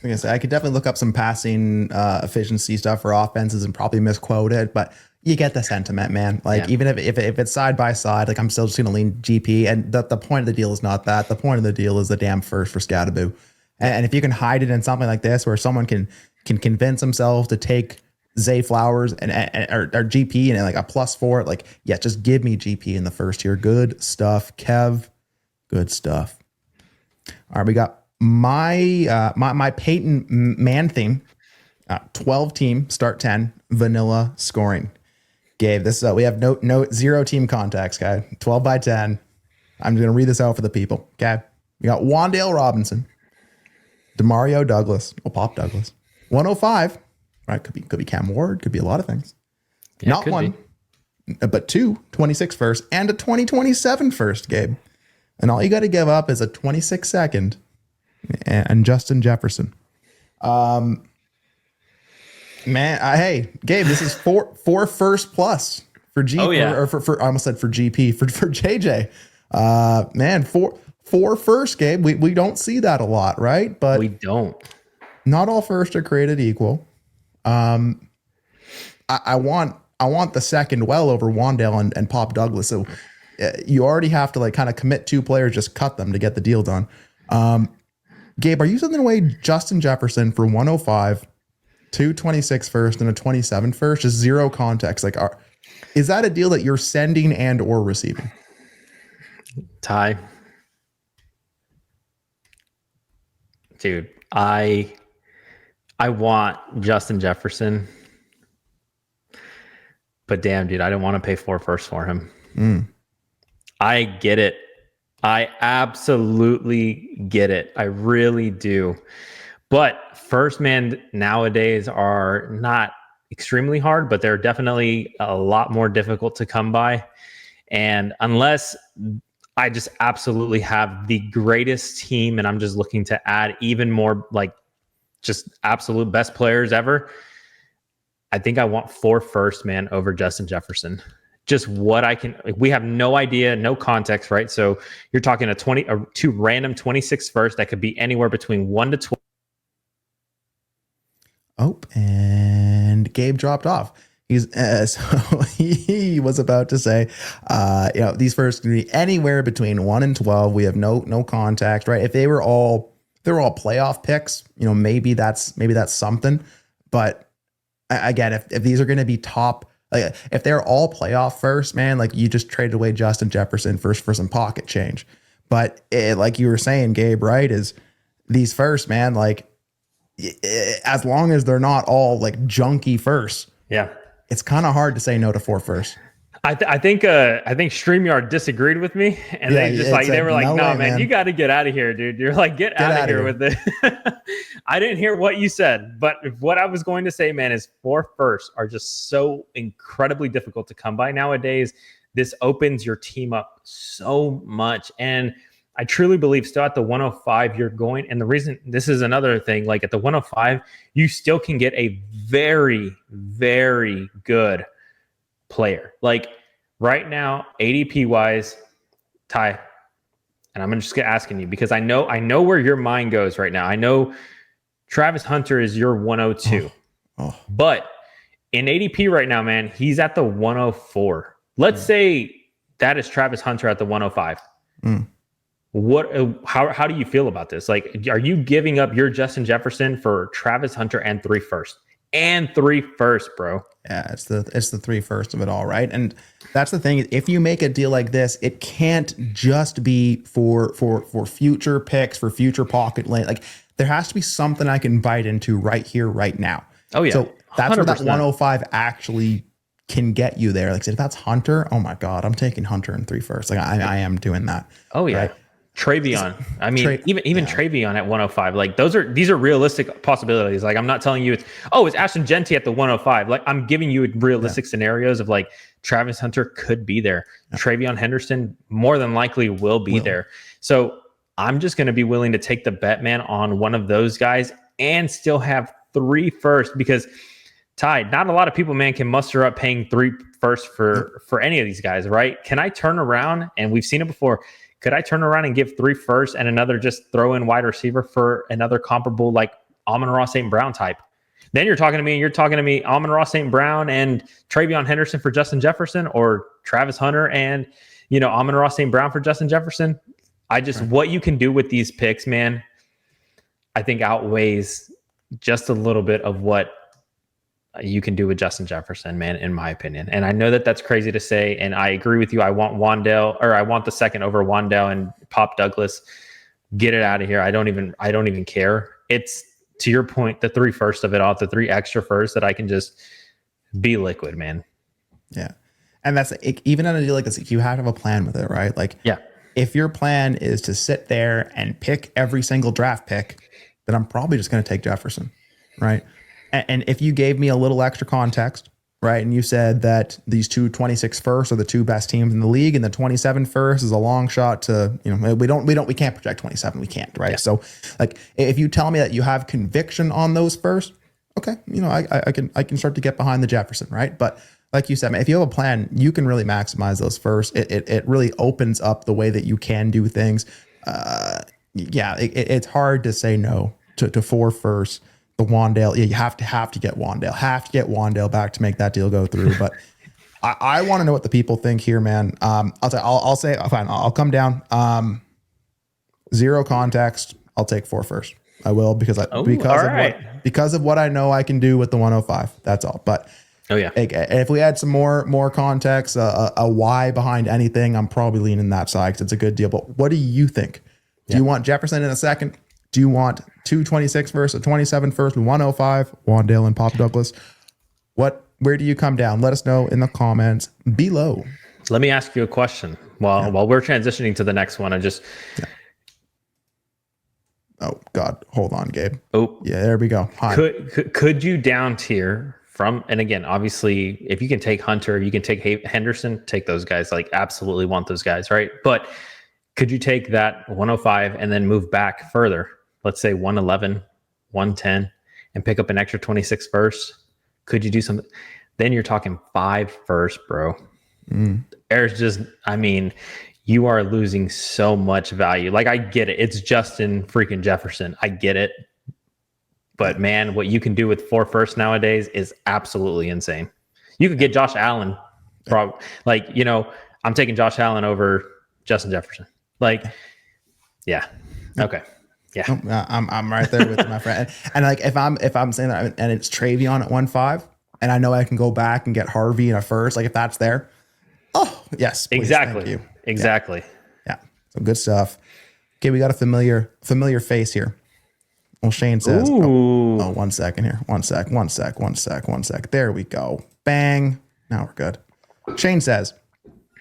Like I said, I could definitely look up some passing efficiency stuff for offenses and probably misquote it, but you get the sentiment, man. Like even if it's side by side, like I'm still just going to lean GP. And the point of the deal is not that. The point of the deal is the damn first for Scattaboo. And if you can hide it in something like this, where someone can convince themselves to take Zay Flowers or GP and like a +4, like just give me GP in the first here. Good stuff, Kev. Good stuff. All right, we got my Peyton Man theme, 12 team start 10 vanilla scoring. Gabe, this we have no 0 team contacts, guy. 12 by 10. I'm just gonna read this out for the people. Okay, we got Wan'Dale Robinson, Demario Douglas, Pop Douglas, 105. Right, could be Cam Ward, could be a lot of things. Yeah, not one, but 2 26 first and a 2027 first, Gabe. And all you got to give up is a 26 second and Justin Jefferson. Hey, Gabe, this is four first plus for G. Oh, yeah. or for I almost said for GP for JJ. Four first, Gabe. We don't see that a lot, right? But we don't. Not all first are created equal. I want the second well over Wan'Dale and Pop Douglas. So you already have to like kind of commit 2 players, just cut them to get the deal done. Gabe, are you sending away Justin Jefferson for 105, 226 first, and a 27 first? Just 0 context. Like, is that a deal that you're sending and or receiving? Ty, dude, I I want Justin Jefferson, but damn, dude, I don't want to pay 4 firsts for him. I get it. I absolutely get it. I really do. But first, man, nowadays are not extremely hard, but they're definitely a lot more difficult to come by. And unless I just absolutely have the greatest team and I'm just looking to add even more like just absolute best players ever, I think I want 4 first, man, over Justin Jefferson. Just what I can, like, we have no idea, no context, right? So you're talking two random 26 first that could be anywhere between 1 to 12. Oh, and Gabe dropped off. He's so he was about to say, these first can be anywhere between 1 and 12. We have no context, right? If they were all playoff picks, maybe that's something. But again, if these are going to be top, like if they're all playoff first, man, like you just traded away Justin Jefferson first for some pocket change. But like you were saying, Gabe, right, is these first, man, like as long as they're not all like junky first, yeah, it's kind of hard to say no to 4 first. I think StreamYard disagreed with me, and they were like, "No, man, you got to get out of here, dude. You're like, get out of here with it." I didn't hear what you said, but what I was going to say, man, is 4 firsts are just so incredibly difficult to come by nowadays. This opens your team up so much, and I truly believe still at the 105 you're going, and the reason this is another thing, like at the 105, you still can get a very, very good player. Like right now, ADP wise, Ty, and I'm just asking you because I know where your mind goes right now. I know Travis Hunter is your 102, but in ADP right now, man, he's at the 104. Let's say that is Travis Hunter at the 105. How do you feel about this? Like, are you giving up your Justin Jefferson for Travis Hunter and 3 first? And 3 first, bro. Yeah, it's the 3 first of it all, right? And that's the thing. If you make a deal like this, it can't just be for future picks, for future pocket lane. Like there has to be something I can bite into right here, right now. Oh yeah. So that's 100%. where that 105 actually can get you there. Like if that's Hunter, oh my God, I'm taking Hunter in 3 first. Like I am doing that. Oh yeah. Right? Travion. I mean, even Travion at 105. Like these are realistic possibilities. Like I'm not telling you it's Ashton Genty at the 105. Like I'm giving you realistic scenarios of like Travis Hunter could be there. Yeah. Travion Henderson more than likely will be there. So I'm just going to be willing to take the bet, man, on one of those guys and still have 3 first because Ty, not a lot of people, man, can muster up paying 3 first for any of these guys, right? Can I turn around, and we've seen it before, could I turn around and give 3 first and another just throw in wide receiver for another comparable like Amon-Ra St. Brown type? Then you're talking to me Amon-Ra St. Brown and Travion Henderson for Justin Jefferson, or Travis Hunter and Amon-Ra St. Brown for Justin Jefferson. What you can do with these picks, man, I think outweighs just a little bit of what you can do with Justin Jefferson, man, in my opinion. And I know that that's crazy to say, and I agree with you. I want the second over Wandale and Pop Douglas. Get it out of here. I don't even care. It's, to your point, the 3 first of it all, the 3 extra first that I can just be liquid, man. Yeah. And that's even on a deal like this, you have to have a plan with it, right? Like, yeah. If your plan is to sit there and pick every single draft pick, then I'm probably just going to take Jefferson, right? And if you gave me a little extra context, right, and you said that these 26 first are the 2 best teams in the league, and the 27 first is a long shot to, we can't project 27, we can't, right? Yeah. So, like, if you tell me that you have conviction on those first, okay, I can start to get behind the Jefferson, right? But like you said, man, if you have a plan, you can really maximize those first. It really opens up the way that you can do things. It's hard to say no to 4 first. The Wandale, you have to get Wandale. Have to get Wandale back to make that deal go through. But I want to know what the people think here, man. I'll say fine. I'll come down. 0 context. I'll take 4 first. I will because of what I know I can do with the 105. That's all. But if we had some more context, a why behind anything, I'm probably leaning that side because it's a good deal. But what do you think? Do you want Jefferson in a second? Do you want 226 first, a 27 first, 105, Wandale and Pop Douglas? Where do you come down? Let us know in the comments below. Let me ask you a question while we're transitioning to the next one. Oh God, hold on, Gabe. Oh yeah, there we go. Hi. Could you down tier from, and again, obviously, if you can take Hunter, you can take Henderson, take those guys. Like, absolutely want those guys, right? But could you take that 105 and then move back further? Let's say 111, 110, and pick up an extra 26 first. Could you do something? Then you're talking 5 first, bro. There's just, I mean, you are losing so much value. Like, I get it. It's Justin freaking Jefferson. I get it. But man, what you can do with 4 first nowadays is absolutely insane. You could get Josh Allen. Like, you know, I'm taking Josh Allen over Justin Jefferson. Like, yeah. Okay. Yeah. I'm right there with my friend. And like, if I'm saying that and it's Travion at 1.5 and I know I can go back and get Harvey in a first, like if that's there. Oh, yes. Please, exactly. Thank you. Exactly. Yeah. So good stuff. Okay. We got a familiar face here. Well, Shane says, oh, 1 second here. One sec. There we go. Bang. Now we're good. Shane says,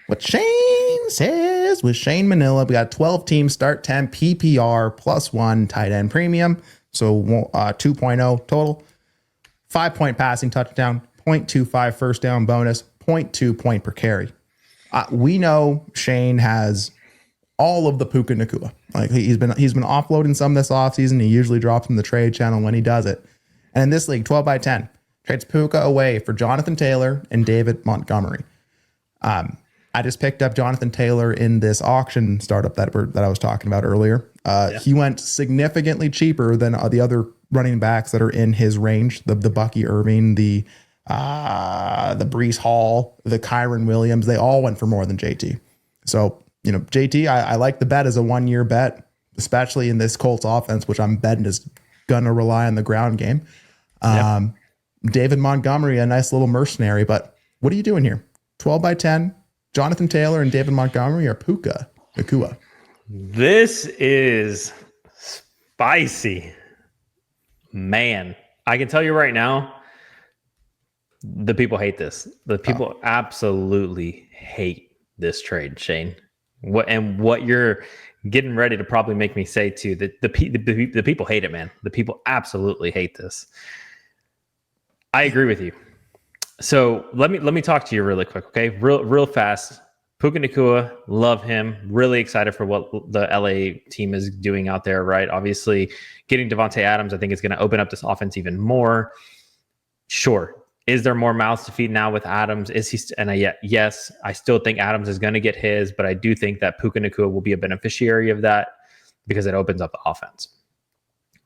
what Shane says with Shane Manila, we got 12 teams, start 10 PPR +1 tight end premium. So 2.0 total, 5-point passing touchdown, 0.25 first down bonus, 0.2 point per carry. We know Shane has all of the Puka Nacua. Like he's been offloading some this offseason. He usually drops in the trade channel when he does it. And in this league, 12 by 10 trades Puka away for Jonathan Taylor and David Montgomery. I just picked up Jonathan Taylor in this auction startup that I was talking about earlier. He went significantly cheaper than the other running backs that are in his range. The Bucky Irving, the Breece Hall, the Kyron Williams. They all went for more than JT. So, you know, JT, I like the bet as a 1-year bet, especially in this Colts offense, which I'm betting is going to rely on the ground game. David Montgomery, a nice little mercenary, but what are you doing here? 12 by 10, Jonathan Taylor and David Montgomery or Puka Nacua? This is spicy. Man, I can tell you right now, the people hate this. The people absolutely hate this trade, Shane. What you're getting ready to probably make me say too, that the people hate it, man. The people absolutely hate this. I agree with you. So let me talk to you really quick, okay? Real fast. Puka Nacua, love him. Really excited for what the LA team is doing out there, right? Obviously, getting Devontae Adams, I think, is going to open up this offense even more. Sure. Is there more mouths to feed now with Adams? Yes, I still think Adams is going to get his, but I do think that Puka Nacua will be a beneficiary of that because it opens up the offense.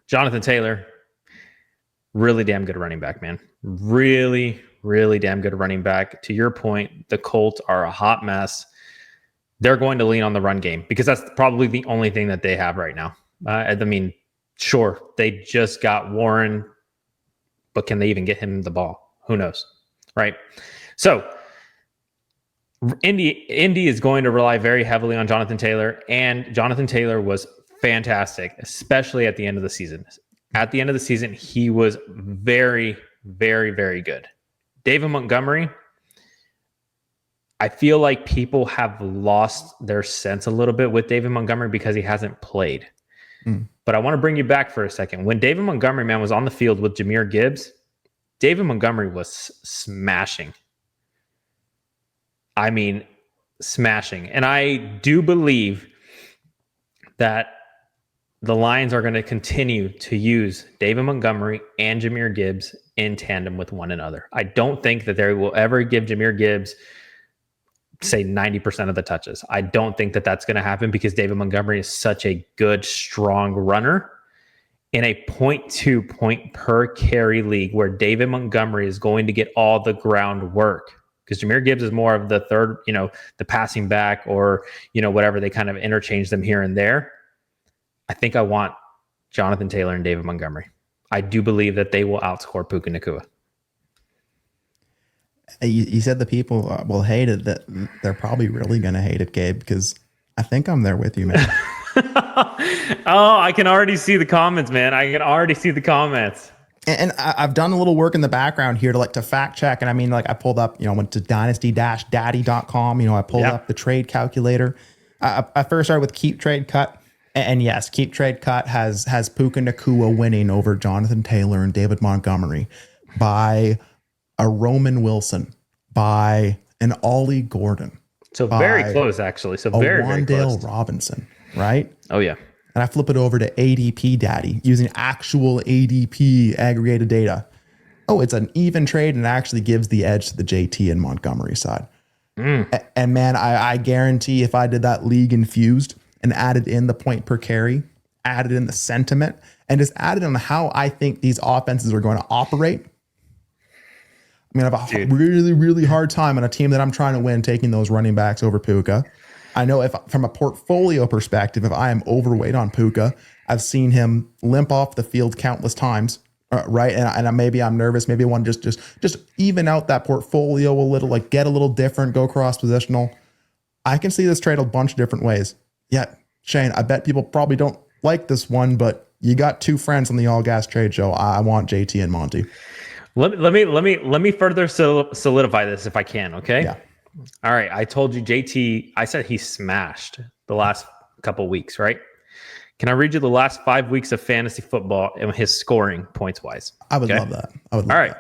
Jonathan Taylor, really damn good running back, man. Really, really damn good running back. To your point, the Colts are a hot mess. They're going to lean on the run game because that's probably the only thing that they have right now. I mean, sure, they just got Warren, but can they even get him the ball? Who knows, right? So Indy is going to rely very heavily on Jonathan Taylor, and Jonathan Taylor was fantastic, especially at the end of the season. At the end of the season, he was very, very, very good. David Montgomery, I feel like people have lost their sense a little bit with David Montgomery because he hasn't played. But I want to bring you back for a second. When David Montgomery, man, was on the field with Jahmyr Gibbs, David Montgomery was smashing. I mean, smashing. And I do believe that the Lions are going to continue to use David Montgomery and Jahmyr Gibbs in tandem with one another. I don't think that they will ever give Jahmyr Gibbs, say, 90% of the touches. I don't think that that's going to happen because David Montgomery is such a good, strong runner in a 0.2 point per carry league where David Montgomery is going to get all the ground work because Jahmyr Gibbs is more of the third, the passing back or, whatever. They kind of interchange them here and there. I think I want Jonathan Taylor and David Montgomery. I do believe that they will outscore Puka Nacua. You said the people will hate it. That they're probably really going to hate it, Gabe, because I think I'm there with you, man. Oh, I can already see the comments, man. I can already see the comments. And I've done a little work in the background here to fact check. And I mean, I pulled up, went to dynasty-daddy.com. I pulled up the trade calculator. I first started with keep trade cut. And yes, keep trade cut has Puka Nacua winning over Jonathan Taylor and David Montgomery by a Roman Wilson, by an Ollie Gordon. So very close, actually. So very Wandale close. Robinson, right? Oh, yeah. And I flip it over to ADP Daddy using actual ADP aggregated data. Oh, it's an even trade and actually gives the edge to the JT and Montgomery side. And man, I guarantee if I did that league infused and added in the point per carry, added in the sentiment, and just added on how I think these offenses are going to operate, I have a really, really hard time on a team that I'm trying to win taking those running backs over Puka. I know if from a portfolio perspective, if I am overweight on Puka, I've seen him limp off the field countless times, right? And maybe I'm nervous. Maybe I want to just even out that portfolio a little, get a little different, go cross positional. I can see this trade a bunch of different ways. Yeah, Shane, I bet people probably don't like this one, but you got two friends on the All Gas Trade Show. I want JT and Monty. Let me further solidify this if I can. Okay. Yeah. All right. I told you JT. I said he smashed the last couple weeks, right? Can I read you the last 5 weeks of fantasy football and his scoring points wise? I would love that. All right.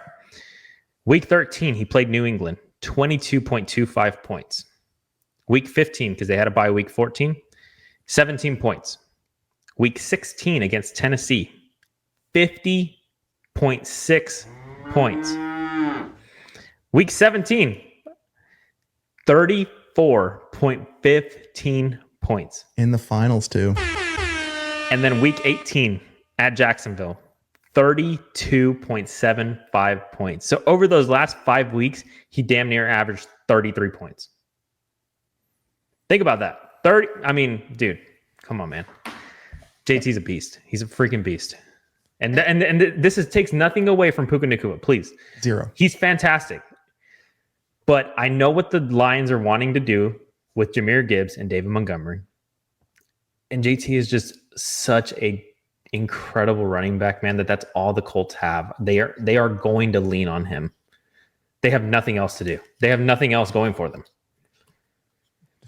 Week 13, he played New England, 22.25 points. Week 15, because they had a bye week 14, 17 points. Week 16 against Tennessee, 50.6 points. Week 17, 34.15 points. In the finals too. And then week 18 at Jacksonville, 32.75 points. So over those last 5 weeks, he damn near averaged 33 points. Think about that. Dude, come on, man. JT's a beast. He's a freaking beast. And this takes nothing away from Puka Nacua, please. Zero. He's fantastic. But I know what the Lions are wanting to do with Jahmyr Gibbs and David Montgomery. And JT is just such a incredible running back, man, that's all the Colts have. They are going to lean on him. They have nothing else to do. They have nothing else going for them.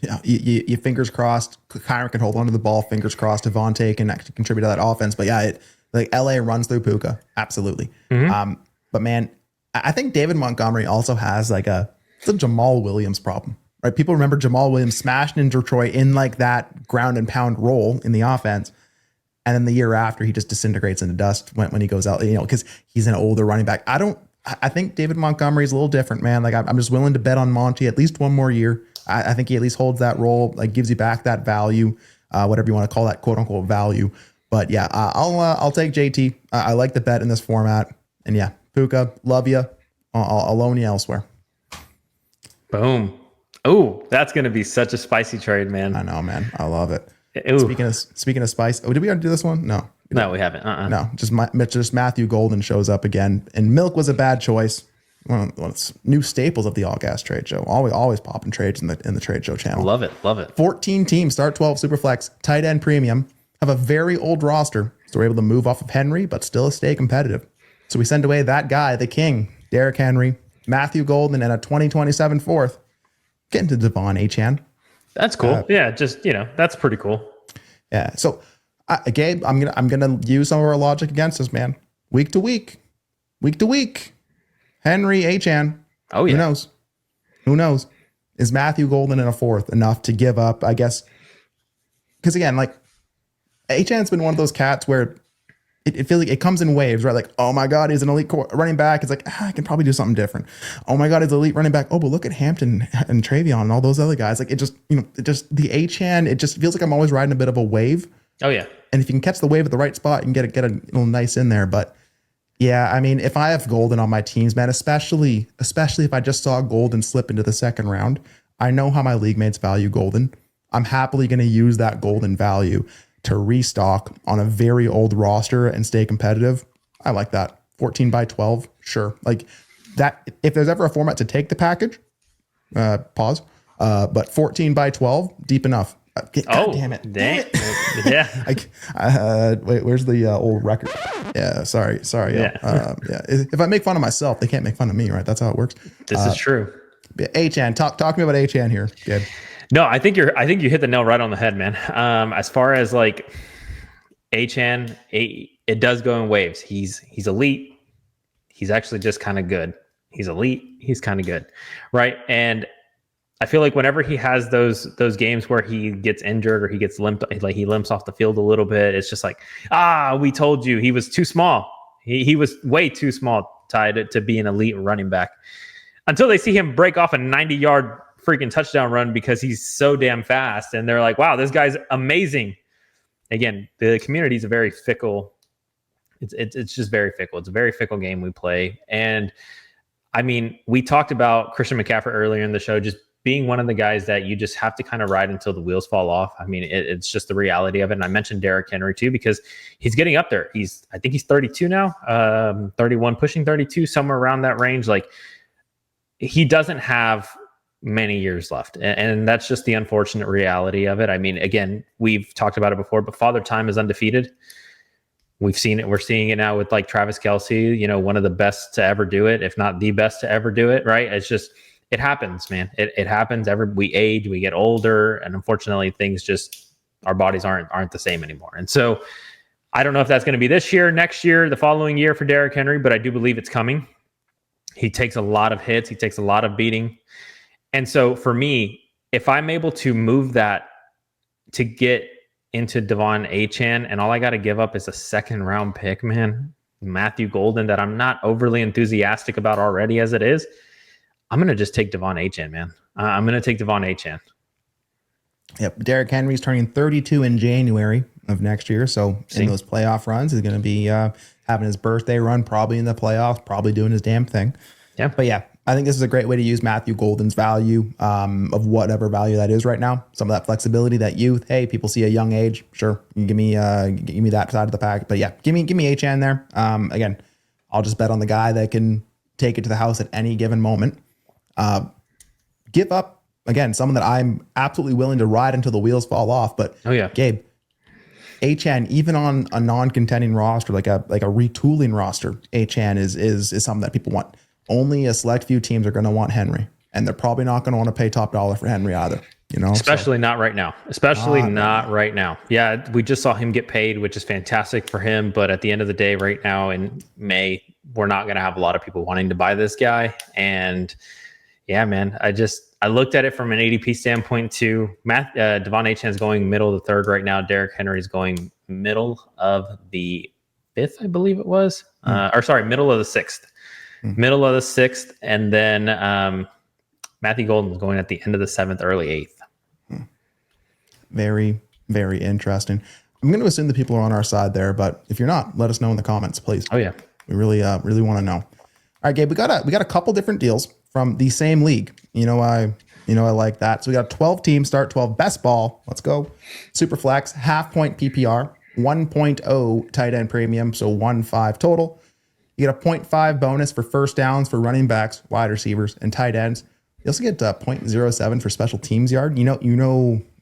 Yeah, you fingers crossed. Kyron can hold onto the ball. Fingers crossed. Devontae can actually contribute to that offense. But yeah, LA runs through Puka, absolutely. Mm-hmm. But man, I think David Montgomery also has it's a Jamal Williams problem, right? People remember Jamal Williams smashing in Detroit in that ground and pound role in the offense, and then the year after he just disintegrates into dust when he goes out, because he's an older running back. I think David Montgomery is a little different, man. I'm just willing to bet on Monty at least one more year. I think he at least holds that role, gives you back that value, whatever you want to call that, quote unquote value. But yeah, I'll take JT. I like the bet in this format. And yeah, Puka, love you. I'll loan you elsewhere. Boom. Oh, that's going to be such a spicy trade, man. I know, man. I love it. Ooh. Speaking of spice, did we already do this one? No. No, we haven't. No, just Matthew Golden shows up again, and Milk was a bad choice. One of the new staples of the All Gas Trade Show. Always popping trades in the Trade Show channel. Love it. 14 teams, start 12 Superflex, tight end premium, have a very old roster, so we're able to move off of Henry, but still stay competitive. So we send away that guy, the king, Derrick Henry, Matthew Golden, and a 2027 fourth. Getting to Devon, Achane. That's cool. That's pretty cool. Yeah. So, Gabe, I'm gonna use some of our logic against us, man. Week to week, Henry, Achane. Oh yeah. Who knows? Is Matthew Golden in a fourth enough to give up? I guess because again, Achane's been one of those cats where it feels like it comes in waves, right? Oh my God, he's an elite running back. It's I can probably do something different. Oh my God, he's an elite running back. Oh, but look at Hampton and Travion and all those other guys. The Achane, it just feels like I'm always riding a bit of a wave. Oh yeah. And if you can catch the wave at the right spot, you can get a little nice in there. But yeah, if I have Golden on my teams, man, especially if I just saw Golden slip into the second round, I know how my league mates value Golden. I'm happily going to use that Golden value to restock on a very old roster and stay competitive. I like that. 14 by 12, sure. That, if there's ever a format to take the package, pause. But 14 by 12, deep enough. God damn it. Dang. Yeah. Wait, where's the old record? Yeah, sorry. Yeah. If I make fun of myself, they can't make fun of me, right? That's how it works. This is true. Achane, talk to me about Achane here, Gabe. No, I think you hit the nail right on the head, man. As far as like Achane, it does go in waves. He's elite. He's actually just kind of good. He's elite. He's kind of good, right? And I feel like whenever he has those games where he gets injured or he gets like he limps off the field a little bit, it's just like, we told you he was too small. He was way too small, Ty, to be an elite running back. Until they see him break off a 90-yard freaking touchdown run because he's so damn fast. And they're like, wow, this guy's amazing. Again, the community is a very fickle. It's just very fickle. It's a very fickle game we play. And I mean, we talked about Christian McCaffrey earlier in the show, just being one of the guys that you just have to kind of ride until the wheels fall off. I mean, it's just the reality of it. And I mentioned Derrick Henry too, because he's getting up there. I think he's 32 now, 31, pushing 32, somewhere around that range. Like, he doesn't have many years left. And that's just the unfortunate reality of it. I mean, again, we've talked about it before, but Father Time is undefeated. We've seen it. We're seeing it now with like Travis Kelce, one of the best to ever do it, if not the best to ever do it. Right. It's just, it happens, man. It happens. We age, we get older, and unfortunately things just, our bodies aren't the same anymore. And so I don't know if that's going to be this year, next year, the following year for Derrick Henry, but I do believe it's coming. He takes a lot of hits. He takes a lot of beating. And so for me, if I'm able to move that to get into Devon Achane, and all I got to give up is a second round pick, man, Matthew Golden, that I'm not overly enthusiastic about already as it is, I'm going to just take Devon Achane, man. I'm going to take Devon Achane. Yep. Derrick Henry's turning 32 in January of next year. So in those playoff runs, he's going to be having his birthday run, probably in the playoffs, probably doing his damn thing. Yeah. But yeah, I think this is a great way to use Matthew Golden's value, of whatever value that is right now. Some of that flexibility, that youth. Hey, people see a young age. Sure. You can give me that side of the pack. But yeah, give me Achane there. Again, I'll just bet on the guy that can take it to the house at any given moment. Give up, again, someone that I'm absolutely willing to ride until the wheels fall off. But Gabe, Achane, even on a non-contending roster, like a retooling roster, Achane is something that people want. Only a select few teams are going to want Henry, and they're probably not going to want to pay top dollar for Henry either. Especially not right now. Right now. Yeah, we just saw him get paid, which is fantastic for him. But at the end of the day, right now in May, we're not going to have a lot of people wanting to buy this guy. And yeah, man, I looked at it from an ADP standpoint too. Devon Achane is going middle of the third right now. Derrick Henry is going middle of the fifth, I believe it was. Middle of the sixth. Middle of the sixth. And then Matthew Golden is going at the end of the seventh, early eighth. Very, very interesting. I'm going to assume that people are on our side there, but if you're not, let us know in the comments, please. Oh yeah. We really want to know. All right, Gabe, we got a couple different deals from the same league. I like that. So we got 12 teams start, 12 best ball. Let's go. Super flex, half point PPR, 1.0 tight end premium. So 1.5 total. You get a 0.5 bonus for first downs for running backs, wide receivers, and tight ends. You also get 0.07 for special teams yard.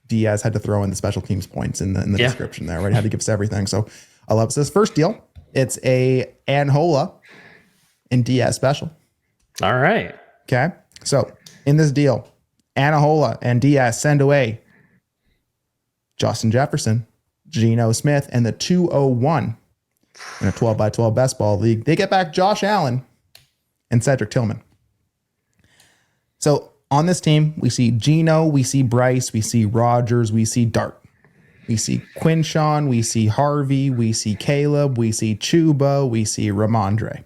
Diaz had to throw in the special teams points in the description there, right? Had to give us everything. So I love this first deal. It's a Anhola and Diaz special. All right. Okay. So in this deal, Anahola and Diaz send away Justin Jefferson, Geno Smith, and the 201 in a 12 by 12 best ball league. They get back Josh Allen and Cedric Tillman. So on this team, we see Geno, we see Bryce, we see Rodgers, we see Dart, we see Quinshawn, we see Harvey, we see Caleb, we see Chuba, we see Ramondre.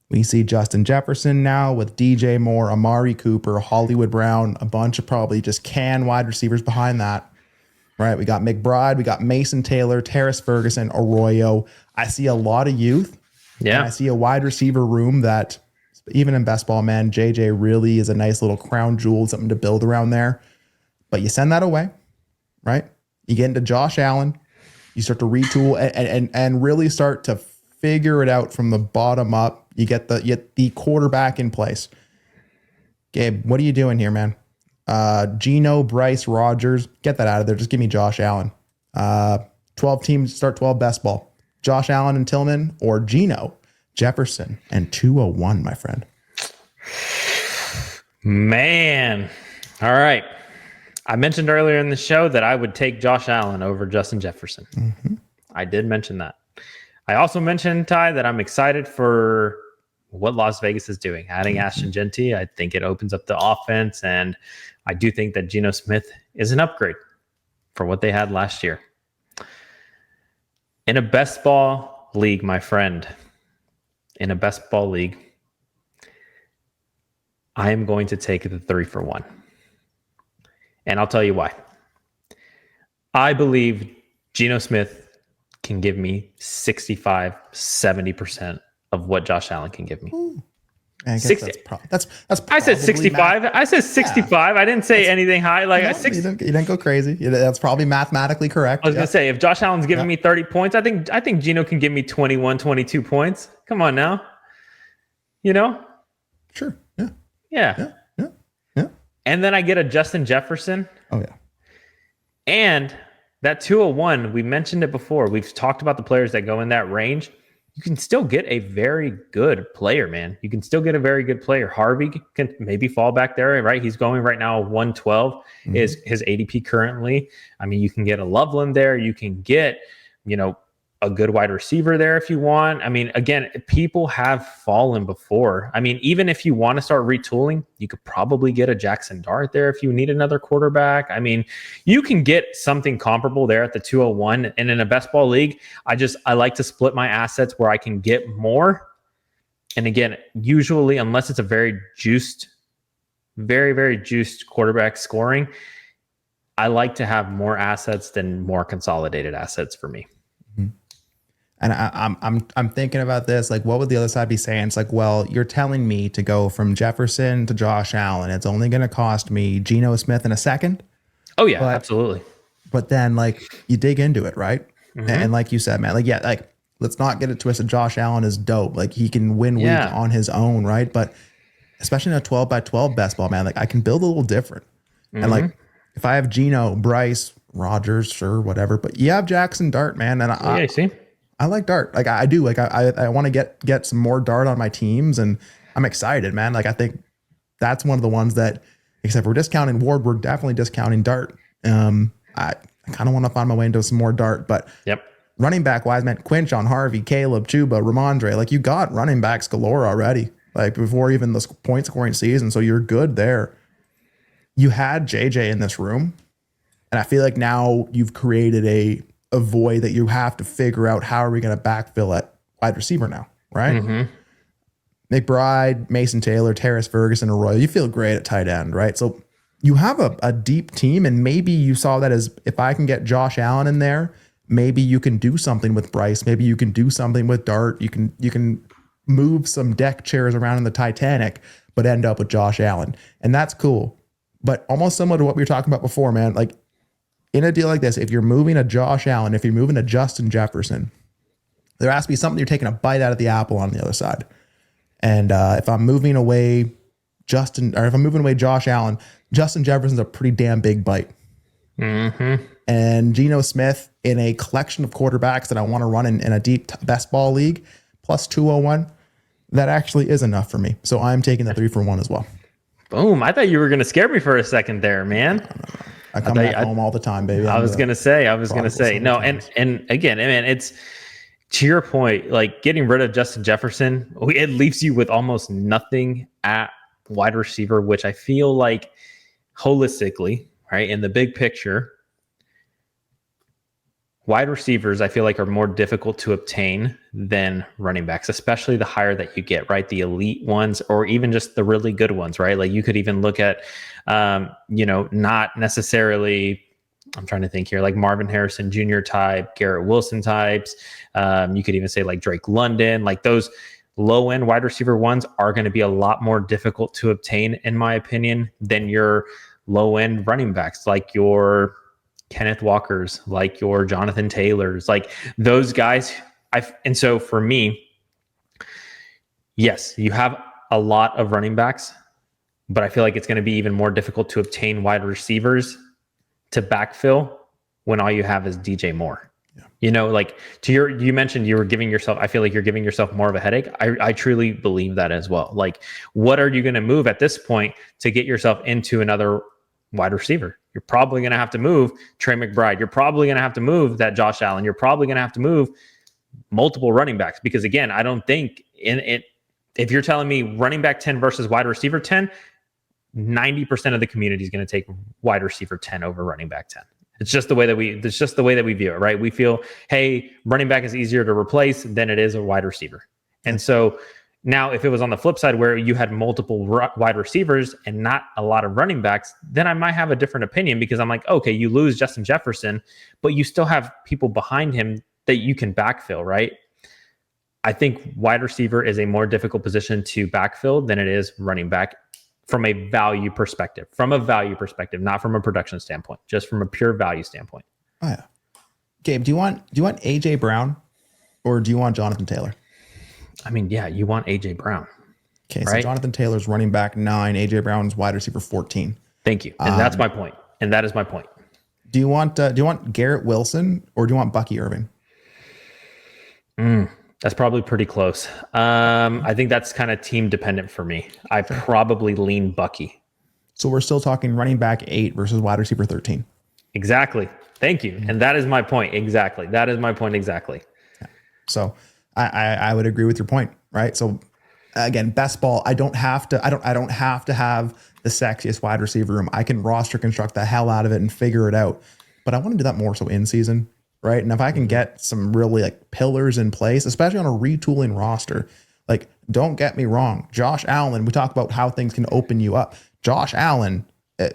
We see Justin Jefferson now with DJ Moore, Amari Cooper, Hollywood Brown, a bunch of probably just wide receivers behind that. Right? We got McBride, we got Mason Taylor, Terrace Ferguson, Arroyo. I see a lot of youth. Yeah. And I see a wide receiver room that even in best ball, man, JJ really is a nice little crown jewel, something to build around there. But you send that away, right? You get into Josh Allen, you start to retool and really start to figure it out from the bottom up. You get the quarterback in place. Gabe, what are you doing here, man? Geno, Bryce, Rogers, get that out of there. Just give me Josh Allen. 12 teams, start 12 best ball. Josh Allen and Tillman, or Geno, Jefferson, and 201, my friend. Man. All right. I mentioned earlier in the show that I would take Josh Allen over Justin Jefferson. Mm-hmm. I did mention that. I also mentioned, Ty, that I'm excited for what Las Vegas is doing. Adding Ashton Genty, I think it opens up the offense, and I do think that Geno Smith is an upgrade for what they had last year. In a best ball league, my friend, in a best ball league, I am going to take the 3-for-1. And I'll tell you why. I believe Geno Smith can give me 65, 70% of what Josh Allen can give me. Ooh. I guess 60. That's I said 65. I said 65. Yeah. I didn't say anything high. Like, no, you didn't go crazy. That's probably mathematically correct. I was going to say, if Josh Allen's giving me 30 points, I think Geno can give me 21, 22 points. Come on now. You know? Sure. Yeah. And then I get a Justin Jefferson. Oh, yeah. And that 201, we mentioned it before. We've talked about the players that go in that range. You can still get a very good player, man. You can still get a very good player. Harvey can maybe fall back there, right? He's going right now 112 is his ADP currently. I mean, you can get a Loveland there. You can get, a good wide receiver there if you want. I mean, again, people have fallen before. I mean, even if you want to start retooling, you could probably get a Jackson Dart there if you need another quarterback. I mean, you can get something comparable there at the 201. And in a best ball league, I like to split my assets where I can get more. And again, usually, unless it's a very juiced quarterback scoring, I like to have more assets than more consolidated assets for me. And I'm thinking about this, like, what would the other side be saying? It's like, well, you're telling me to go from Jefferson to Josh Allen. It's only going to cost me Geno Smith in a second. Oh yeah, absolutely. But then, like, you dig into it, right? Mm-hmm. And like you said, man, like, let's not get it twisted. Josh Allen is dope. Like, he can win week on his own, right? But especially in a 12 by 12 best ball, man, like, I can build a little different. Mm-hmm. And like, if I have Geno, Bryce, Rogers, sure, whatever. But you have Jackson Dart, man, and I see. I like Dart. Like, I do. Like, I want to get some more Dart on my teams, and I'm excited, man. Like, I think that's one of the ones that, except we're discounting Ward, we're definitely discounting Dart. I kind of want to find my way into some more Dart, but running back wise, man, Quinchon, Harvey, Caleb, Chuba, Ramondre, like, you got running backs galore already, like, before even the point scoring season. So you're good there. You had JJ in this room, and I feel like now you've created a void that you have to figure out, how are we going to backfill at wide receiver now, right? Mm-hmm. McBride, Mason Taylor, Terrace Ferguson, or Royal. You feel great at tight end, right? So you have a deep team, and maybe you saw that as, if I can get Josh Allen in there, maybe you can do something with Bryce. Maybe you can do something with Dart. You can move some deck chairs around in the Titanic, but end up with Josh Allen, and that's cool. But almost similar to what we were talking about before, man, like, in a deal like this, if you're moving a Josh Allen, if you're moving a Justin Jefferson, there has to be something you're taking a bite out of the apple on the other side. And if I'm moving away Josh Allen, Justin Jefferson's a pretty damn big bite. Mm-hmm. And Geno Smith, in a collection of quarterbacks that I want to run in a deep best ball league, plus 201, that actually is enough for me. So I'm taking the 3-for-1 as well. Boom. I thought you were going to scare me for a second there, man. No. I come back home all the time, baby. I was going to say, no. And again, man, it's, to your point, like, getting rid of Justin Jefferson, it leaves you with almost nothing at wide receiver, which I feel like holistically, right, in the big picture, wide receivers, I feel like, are more difficult to obtain than running backs, especially the higher that you get, right? The elite ones, or even just the really good ones, right? Like, you could even look at, not necessarily, I'm trying to think here, like Marvin Harrison Jr. type, Garrett Wilson types. You could even say like Drake London, like those low end wide receiver ones are going to be a lot more difficult to obtain, in my opinion, than your low end running backs, like your Kenneth Walkers, like your Jonathan Taylors, like those guys. And so for me, yes, you have a lot of running backs, but I feel like it's going to be even more difficult to obtain wide receivers to backfill when all you have is DJ Moore. You know, like you mentioned you were giving yourself, I feel like you're giving yourself more of a headache. I truly believe that as well. Like, what are you going to move at this point to get yourself into another wide receiver? You're probably going to have to move Trey McBride. You're probably going to have to move that Josh Allen. You're probably going to have to move multiple running backs, because again, I don't think if you're telling me running back 10 versus wide receiver 10, 90% of the community is going to take wide receiver 10 over running back 10. It's just the way that we view it, right? We feel, hey, running back is easier to replace than it is a wide receiver. And so now if it was on the flip side where you had multiple wide receivers and not a lot of running backs, then I might have a different opinion, because I'm like, okay, you lose Justin Jefferson, but you still have people behind him that you can backfill, right? I think wide receiver is a more difficult position to backfill than it is running back. From a value perspective, not from a production standpoint, just from a pure value standpoint. Oh yeah. Gabe, do you want AJ Brown or do you want Jonathan Taylor? I mean, yeah, you want AJ Brown. Okay, right? So Jonathan Taylor's running back 9, AJ Brown's wide receiver 14. Thank you. And that's my point. And that is my point. Do you want Garrett Wilson or do you want Bucky Irving? That's probably pretty close. I think that's kind of team dependent for me. I probably lean Bucky. So we're still talking running back 8 versus wide receiver 13. Exactly. Thank you. And that is my point. Exactly. That is my point. Exactly. Yeah. So I would agree with your point, right? So again, best ball, I don't have to have the sexiest wide receiver room. I can roster construct the hell out of it and figure it out. But I want to do that more so in season. Right. And if I can get some really like pillars in place, especially on a retooling roster, like, don't get me wrong, Josh Allen, we talk about how things can open you up. Josh Allen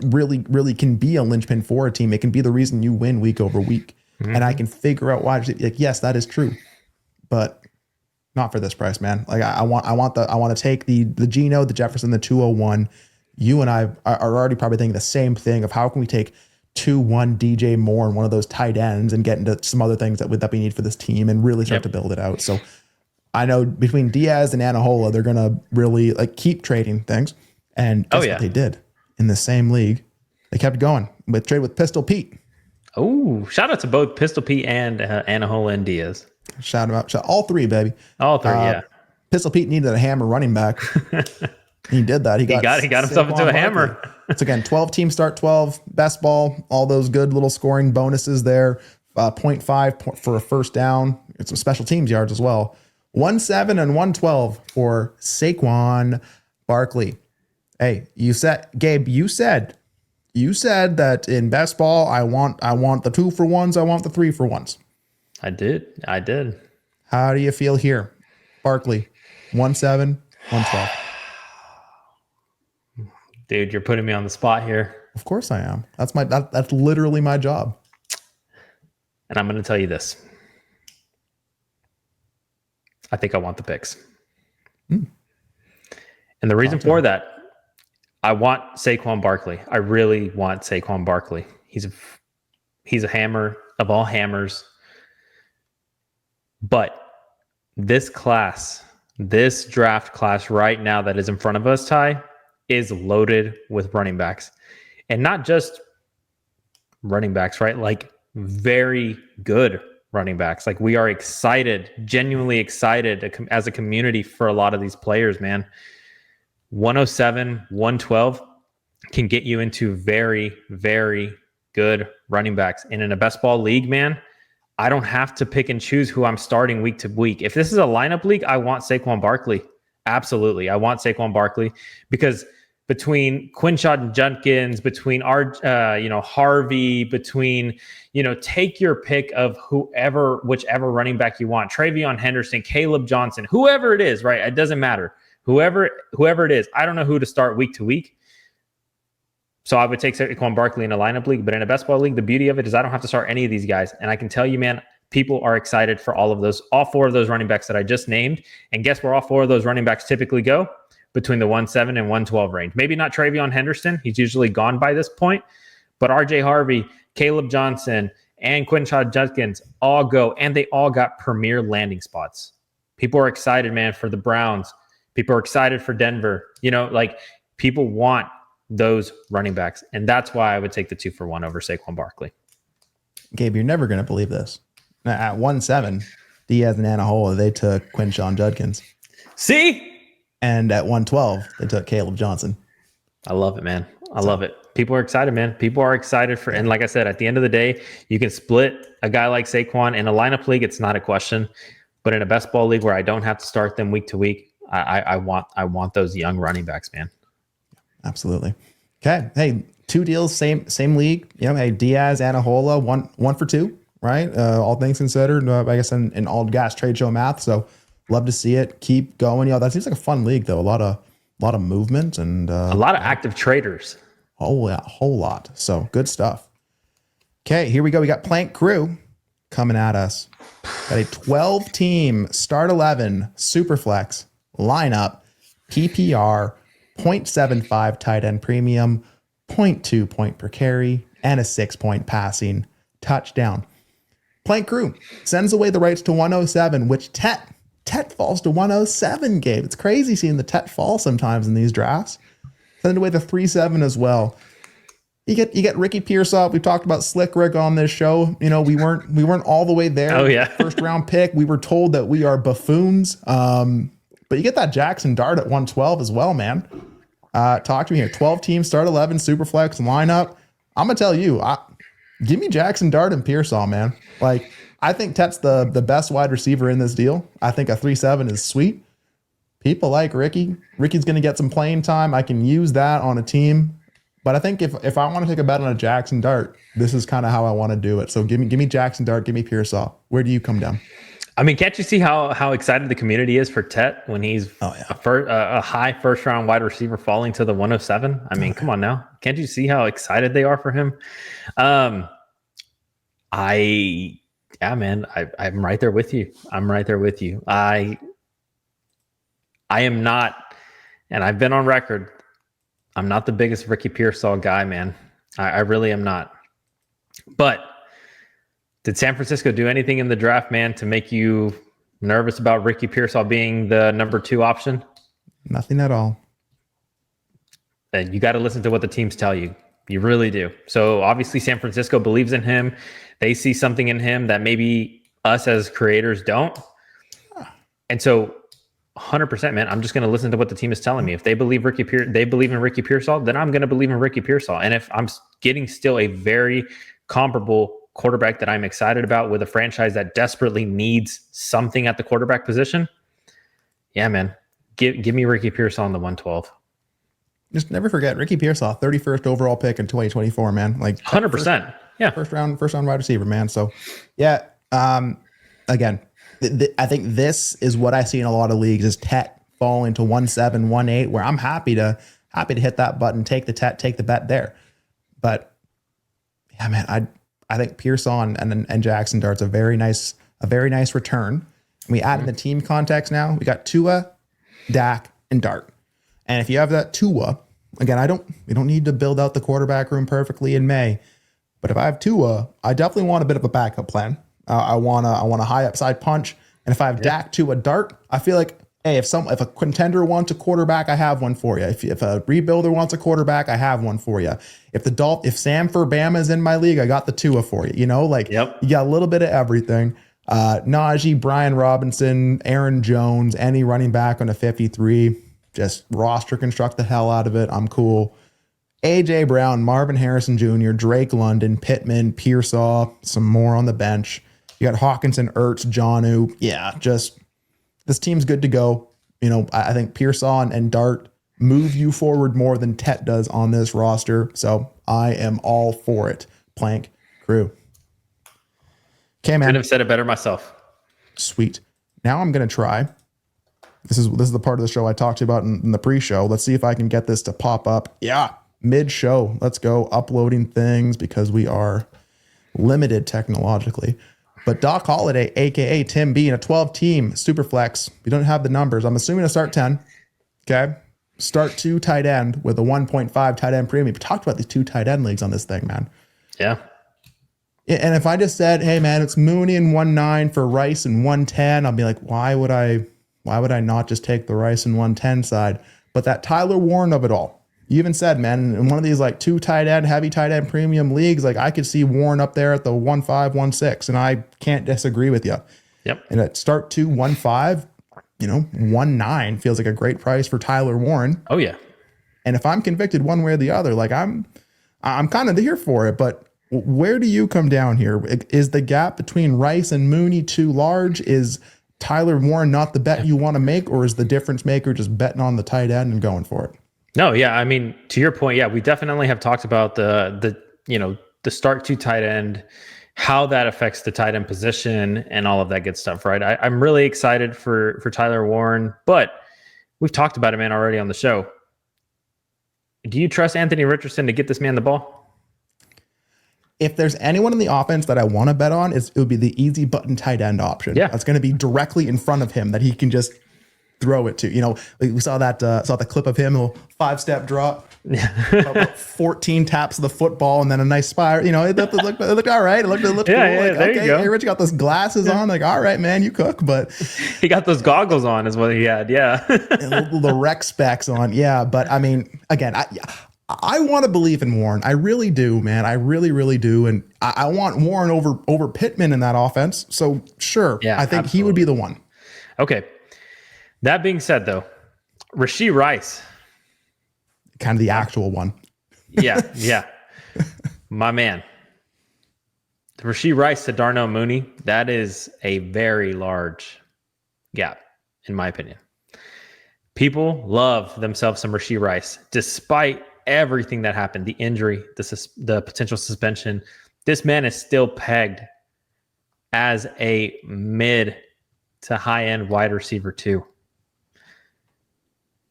really, really can be a linchpin for a team. It can be the reason you win week over week. Mm-hmm. And I can figure out why. Like, yes, that is true, but not for this price, man. Like, I want to take the Geno, the Jefferson, the 201. You and I are already probably thinking the same thing of how can we take 2-1 DJ Moore and one of those tight ends and get into some other things that we need for this team and really start to build it out. So I know between Diaz and Anahola, they're going to really like keep trading things. And that's what they did in the same league. They kept going with trade with Pistol Pete. Oh, shout out to both Pistol Pete and Anahola and Diaz. Shout out all three, baby. All three, yeah. Pistol Pete needed a hammer running back. He did that. He got himself into a hammer. So again, 12 team start 12, best ball, all those good little scoring bonuses there. 0.5 for a first down. It's some special teams yards as well. 1-7 and 112 for Saquon Barkley. Hey, Gabe, you said that in best ball, I want the 2-for-1s, I want the 3-for-1s. I did. How do you feel here? Barkley, 1-7, 112. Dude, you're putting me on the spot here. Of course I am. That's literally my job. And I'm going to tell you this. I think I want the picks. And the reason for that, I want Saquon Barkley. I really want Saquon Barkley. He's a hammer of all hammers. But this draft class right now that is in front of us, Ty, is loaded with running backs. And not just running backs, right? Like very good running backs. Like we are excited, genuinely excited as a community for a lot of these players, man. 107, 112 can get you into very, very good running backs. And in a best ball league, man, I don't have to pick and choose who I'm starting week to week. If this is a lineup league, I want Saquon Barkley. Absolutely. I want Saquon Barkley because between Quinshot and Judkins, between Harvey, between, take your pick of whichever running back you want, Travion Henderson, Caleb Johnson, whoever it is, right? It doesn't matter. Whoever it is, I don't know who to start week to week. So I would take Saquon Barkley in a lineup league, but in a best ball league, the beauty of it is I don't have to start any of these guys. And I can tell you, man, people are excited for all 4 of those running backs that I just named. And guess where all 4 of those running backs typically go? Between the 1-7 and 112 range. Maybe not Travion Henderson. He's usually gone by this point. But RJ Harvey, Caleb Johnson, and Quinshot Judkins all go. And they all got premier landing spots. People are excited, man, for the Browns. People are excited for Denver. People want those running backs, and that's why I would take the 2-for-1 over Saquon Barkley. Gabe, you're never going to believe this. At 1-7, Diaz and Anahola, they took Quinshon Judkins. See? And at 1-12, they took Caleb Johnson. I love it, man. I love it. People are excited, man. People are excited for, and like I said, at the end of the day, you can split a guy like Saquon in a lineup league. It's not a question, but in a best ball league where I don't have to start them week to week, I want those young running backs, man. Absolutely. Okay. Hey, 2 deals, same league. Hey, Diaz, Anahola, one for 2, right? All things considered, I guess in all gas trade show math. So love to see it. Keep going. That seems like a fun league though. A lot of movement and a lot of active traders. Oh yeah, a whole lot. So good stuff. Okay, here we go. We got Plank Crew coming at us. Got a 12-team start 11 Superflex lineup, PPR, 0.75 tight end premium, 0.2 point per carry, and a 6-point passing touchdown. Plank Crew sends away the rights to 107, which Tet falls to 107, Gabe. It's crazy seeing the Tet fall sometimes in these drafts. Send away the 3-7 as well. You get Ricky Pearsall. We talked about Slick Rick on this show. We weren't all the way there. Oh yeah, first round pick. We were told that we are buffoons. But you get that Jackson Dart at 112 as well, man. Talk to me here. 12 team start 11 Superflex lineup. I'm gonna tell you, give me Jackson Dart and Pearsall, man. Like I think Tet's the best wide receiver in this deal. I think a 3-7 is sweet. People like Ricky. Ricky's going to get some playing time. I can use that on a team. But I think if I want to take a bet on a Jackson Dart, this is kind of how I want to do it. So give me Jackson Dart, give me Pearsall. Where do you come down? I mean, can't you see how excited the community is for Tet when he's a high first-round wide receiver falling to the 107? I mean, come on now. Can't you see how excited they are for him? I'm right there with you. I am not, and I've been on record, I'm not the biggest Ricky Pearsall guy, man. I really am not. But did San Francisco do anything in the draft, man, to make you nervous about Ricky Pearsall being the number 2 option? Nothing at all. And you got to listen to what the teams tell you. You really do. So obviously San Francisco believes in him. They see something in him that maybe us as creators don't. And so 100%, man. I'm just going to listen to what the team is telling me. If they believe they believe in Ricky Pearsall, then I'm going to believe in Ricky Pearsall. And if I'm getting still a very comparable quarterback that I'm excited about with a franchise that desperately needs something at the quarterback position, yeah, man, give me Ricky Pearsall on the 112. Just never forget Ricky Pearsall, 31st overall pick in 2024, man. Like 100%. First round wide receiver, man. So yeah, again, I think this is what I see in a lot of leagues is Tet falling to 1-7, 1-8, where I'm happy to hit that button, take the Tet, take the bet there. But yeah, man, I think Pearsall and Jackson Dart's a very nice return. We add in the team context now. We got Tua, Dak, and Dart. And if you have that Tua, again, we don't need to build out the quarterback room perfectly in May. But if I have Tua, I definitely want a bit of a backup plan. I want a high upside punch. And if I have Dak, Tua, Dart, I feel like, hey, if a contender wants a quarterback, I have one for you. If a rebuilder wants a quarterback, I have one for you. If Sam Bama is in my league, I got the Tua for you. You got a little bit of everything. Najee, Brian Robinson, Aaron Jones, any running back on a 53, just roster construct the hell out of it. I'm cool. AJ Brown, Marvin Harrison Jr., Drake London, Pittman, Pearsall, some more on the bench. You got Hawkinson, Ertz, Jonnu. Yeah, just this team's good to go. I think Pearsall and Dart move you forward more than Tet does on this roster. So I am all for it. Plank Crew. Okay, man. Couldn't have said it better myself. Sweet. Now I'm going to try. This is the part of the show I talked about in the pre-show. Let's see if I can get this to pop up. Yeah, mid-show. Let's go uploading things because we are limited technologically. But Doc Holliday, a.k.a. Tim B, in a 12-team Superflex. We don't have the numbers. I'm assuming a start 10. Okay. Start 2 tight end with a 1.5 tight end premium. We talked about these 2 tight end leagues on this thing, man. Yeah. And if I just said, hey, man, it's Mooney and 1.9 for Rice and 110, I'll be like, why would I not just take the Rice and 110 side? But that Tyler Warren of it all, you even said, man, in one of these like heavy tight end premium leagues, like I could see Warren up there at the 1.5, 1.6, and I can't disagree with you. Yep. And at start 2, 1.5, 1.9 feels like a great price for Tyler Warren. Oh yeah. And if I'm convicted one way or the other, like I'm kind of here for it. But where do you come down here? Is the gap between Rice and Mooney too large? Is Tyler Warren not the bet you want to make, or is the difference maker just betting on the tight end and going for it? No, yeah. I mean, to your point, yeah, we definitely have talked about the start 2 tight end, how that affects the tight end position and all of that good stuff, right? I'm really excited for Tyler Warren, but we've talked about it, man, already on the show. Do you trust Anthony Richardson to get this man the ball? If there's anyone in the offense that I want to bet on, it would be the easy button tight end option. Yeah. That's going to be directly in front of him that he can just throw it to. We saw the clip of him, a little 5-step drop, about 14 taps of the football, and then a nice spiral. It looked all right. It looked cool. There you go. Hey, Rich got those glasses on. Like, all right, man, you cook. But he got those goggles on, is what he had. Yeah, the rec specs on. Yeah, but I mean, again, I want to believe in Warren. I really do, man. I really, really do. And I want Warren over Pittman in that offense. So sure, yeah, I think he would be the one. Okay. That being said, though, Rashee Rice, kind of the actual one. yeah, my man. Rashee Rice to Darnell Mooney, that is a very large gap, in my opinion. People love themselves some Rashee Rice, despite everything that happened, the injury, the potential suspension. This man is still pegged as a mid to high end wide receiver 2.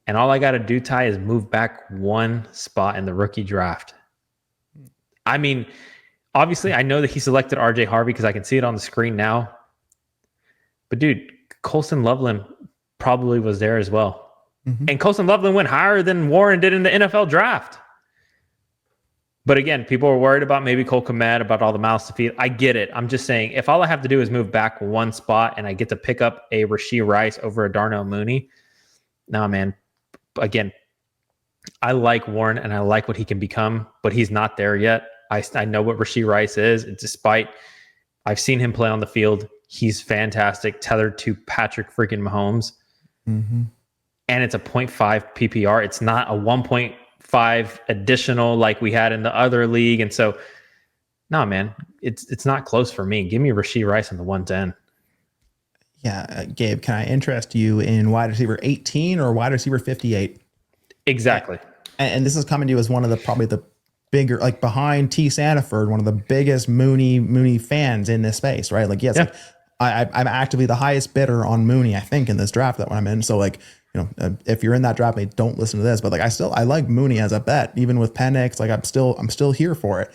And all I got to do, Ty, is move back one spot in the rookie draft. I mean, obviously, I know that he selected RJ Harvey because I can see it on the screen now. But, dude, Colston Loveland probably was there as well. Mm-hmm. And Colston Loveland went higher than Warren did in the NFL draft. But, again, people are worried about maybe Cole Kmet, about all the mouths to feed. I get it. I'm just saying, if all I have to do is move back one spot and I get to pick up a Rashee Rice over a Darnell Mooney, nah, man. Again, I like Warren and I like what he can become, but he's not there yet. I know what Rashee Rice is. Despite I've seen him play on the field, he's fantastic, tethered to Patrick freaking Mahomes. Mm-hmm. And it's a 0.5 PPR. It's not a 1.5 additional like we had in the other league. And so, no, man, it's not close for me. Give me Rashee Rice on the 110. Yeah, Gabe, can I interest you in wide receiver 18 or wide receiver 58? Exactly. And this is coming to you as one of probably the bigger, like behind T. Sanford, one of the biggest Mooney fans in this space, right? Like, yes, yeah. I'm actively the highest bidder on Mooney, I think, in this draft that I'm in. So, like, if you're in that draft, don't listen to this. But like, I like Mooney as a bet, even with Penix. Like, I'm still here for it.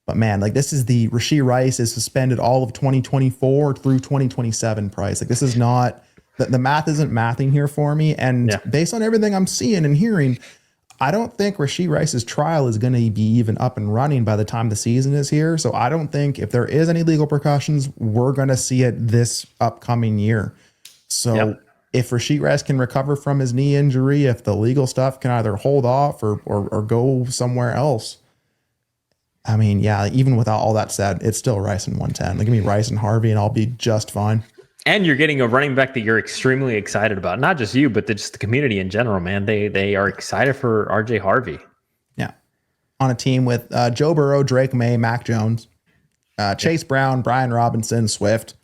But man, like this is the Rashee Rice is suspended all of 2024 through 2027 price. Like this is not, the math isn't mathing here for me. And based on everything I'm seeing and hearing, I don't think Rashee Rice's trial is going to be even up and running by the time the season is here. So I don't think if there is any legal repercussions, we're going to see it this upcoming year. So if Rashee Rice can recover from his knee injury, if the legal stuff can either hold off or go somewhere else, I mean, yeah, even without all that said, it's still Rice and 110. Like, give me Rice and Harvey and I'll be just fine. And you're getting a running back that you're extremely excited about. Not just you, but just the community in general, man. They are excited for RJ Harvey. Yeah. On a team with Joe Burrow, Drake May, Mac Jones, Chase Brown, Brian Robinson, Swift,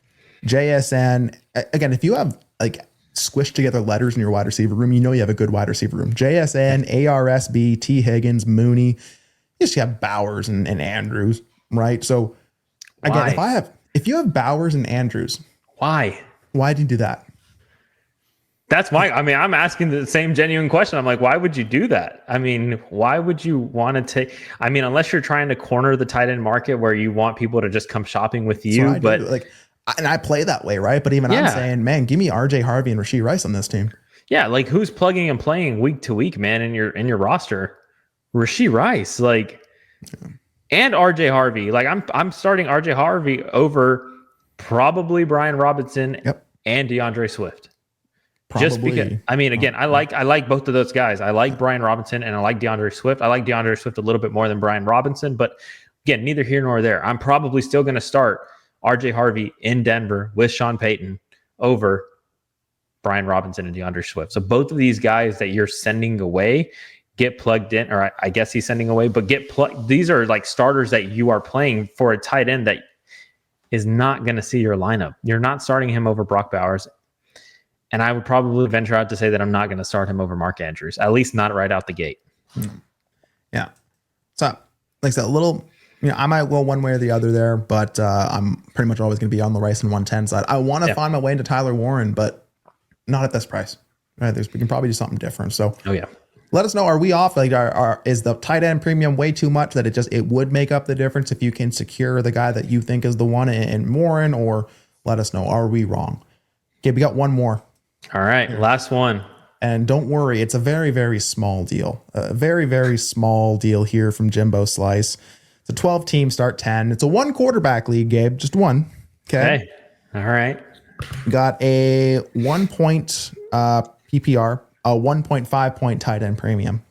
JSN. Again, if you have like squished together letters in your wide receiver room, you have a good wide receiver room. JSN, ARSB, T. Higgins, Mooney. You just have Bowers and Andrews, right? So again, if you have Bowers and Andrews, why did you do that? That's I'm asking the same genuine question. I'm like, why would you do that? I mean, why would you want to take, unless you're trying to corner the tight end market where you want people to just come shopping with you, but and I play that way, right? But even I'm saying, man, give me RJ Harvey and Rashee Rice on this team. Yeah. Like who's plugging and playing week to week, man, in your roster? Rashee Rice, and RJ Harvey. Like I'm starting RJ Harvey over probably Brian Robinson and DeAndre Swift. Just because, I mean, again, I like both of those guys. I like Brian Robinson and I like DeAndre Swift. I like DeAndre Swift a little bit more than Brian Robinson, but again, neither here nor there. I'm probably still going to start RJ Harvey in Denver with Sean Payton over Brian Robinson and DeAndre Swift. So both of these guys that you're sending away get plugged in, or I guess he's sending away, but get plugged. These are like starters that you are playing for a tight end that is not going to see your lineup. You're not starting him over Brock Bowers. And I would probably venture out to say that I'm not going to start him over Mark Andrews, at least not right out the gate. Yeah. So, like I said, a little, I might go one way or the other there, but I'm pretty much always going to be on the Rice and 110 side. I want to find my way into Tyler Warren, but not at this price. Right? We can probably do something different. So, let us know. Are we off? Like, is the tight end premium way too much that it would make up the difference if you can secure the guy that you think is the one in Warren? Or let us know. Are we wrong? Okay, we got one more. All right, last one. And don't worry, it's a very, very small deal. A very, very small deal here from Jimbo Slice. It's a 12-team start 10. It's a one quarterback league, Gabe. Just one. Okay. All right. Got a 1 point PPR, a 1.5 point tight end premium.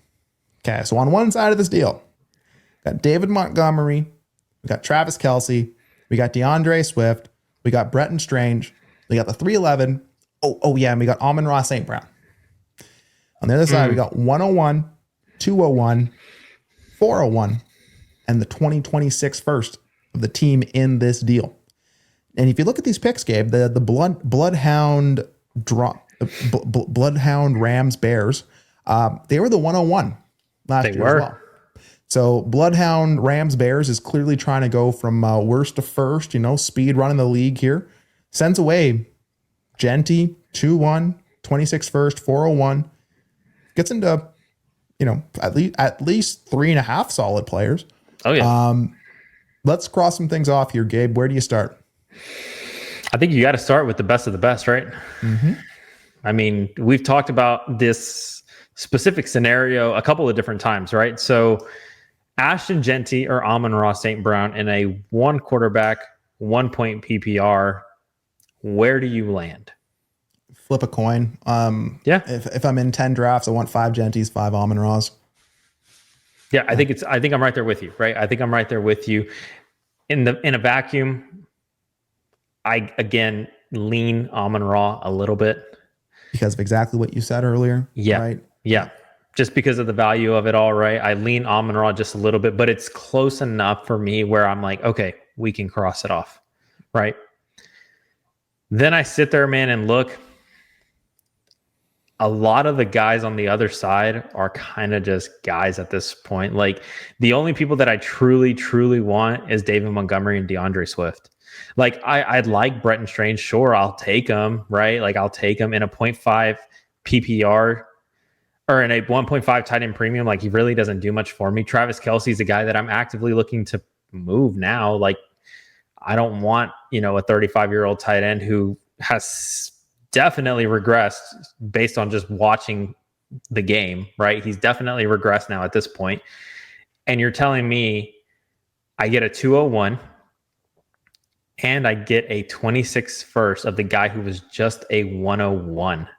Okay, so on one side of this deal, got David Montgomery, we got Travis Kelce, we got DeAndre Swift, we got Bretton Strange, we got the 311. Oh yeah, and we got Amon-Ra St. Brown. On the other side, we got 101, 201, 401, and the 2026 first of the team in this deal. And if you look at these picks, Gabe, the Bloodhound Rams Bears, they were the 101 last year as well. So Bloodhound Rams Bears is clearly trying to go from worst to first, speed running the league here. Sends away Genty, 2-1, 26 first, 401. Gets into, at least 3.5 solid players. Oh, yeah. Let's cross some things off here, Gabe. Where do you start? I think you got to start with the best of the best, right? Mm-hmm. I mean, we've talked about this specific scenario a couple of different times, right? So Ashton Genty or Amon-Ra St. Brown in a one quarterback, 1 point PPR. Where do you land? Flip a coin. If I'm in 10 drafts, I want 5 Genties, 5 Amon-Ras. Yeah, I think I'm right there with you, right? I think I'm right there with you. In a vacuum, I again lean Amon-Ra a little bit. Because of exactly what you said earlier. Yeah. Right? Yeah. Just because of the value of it all, right? I lean Amon-Ra just a little bit, but it's close enough for me where I'm like, okay, we can cross it off. Right. Then I sit there, man, and look. A lot of the guys on the other side are kind of just guys at this point. Like the only people that I truly, truly want is David Montgomery and DeAndre Swift. Like I'd like Bretton Strange. Sure, I'll take him, right? Like I'll take him in a 0.5 PPR or in a 1.5 tight end premium. Like he really doesn't do much for me. Travis Kelce's a guy that I'm actively looking to move now. Like I don't want, a 35-year-old tight end who has definitely regressed based on just watching the game, right? He's definitely regressed now at this point. And you're telling me I get a 201 and I get a 26 first of the guy who was just a 101.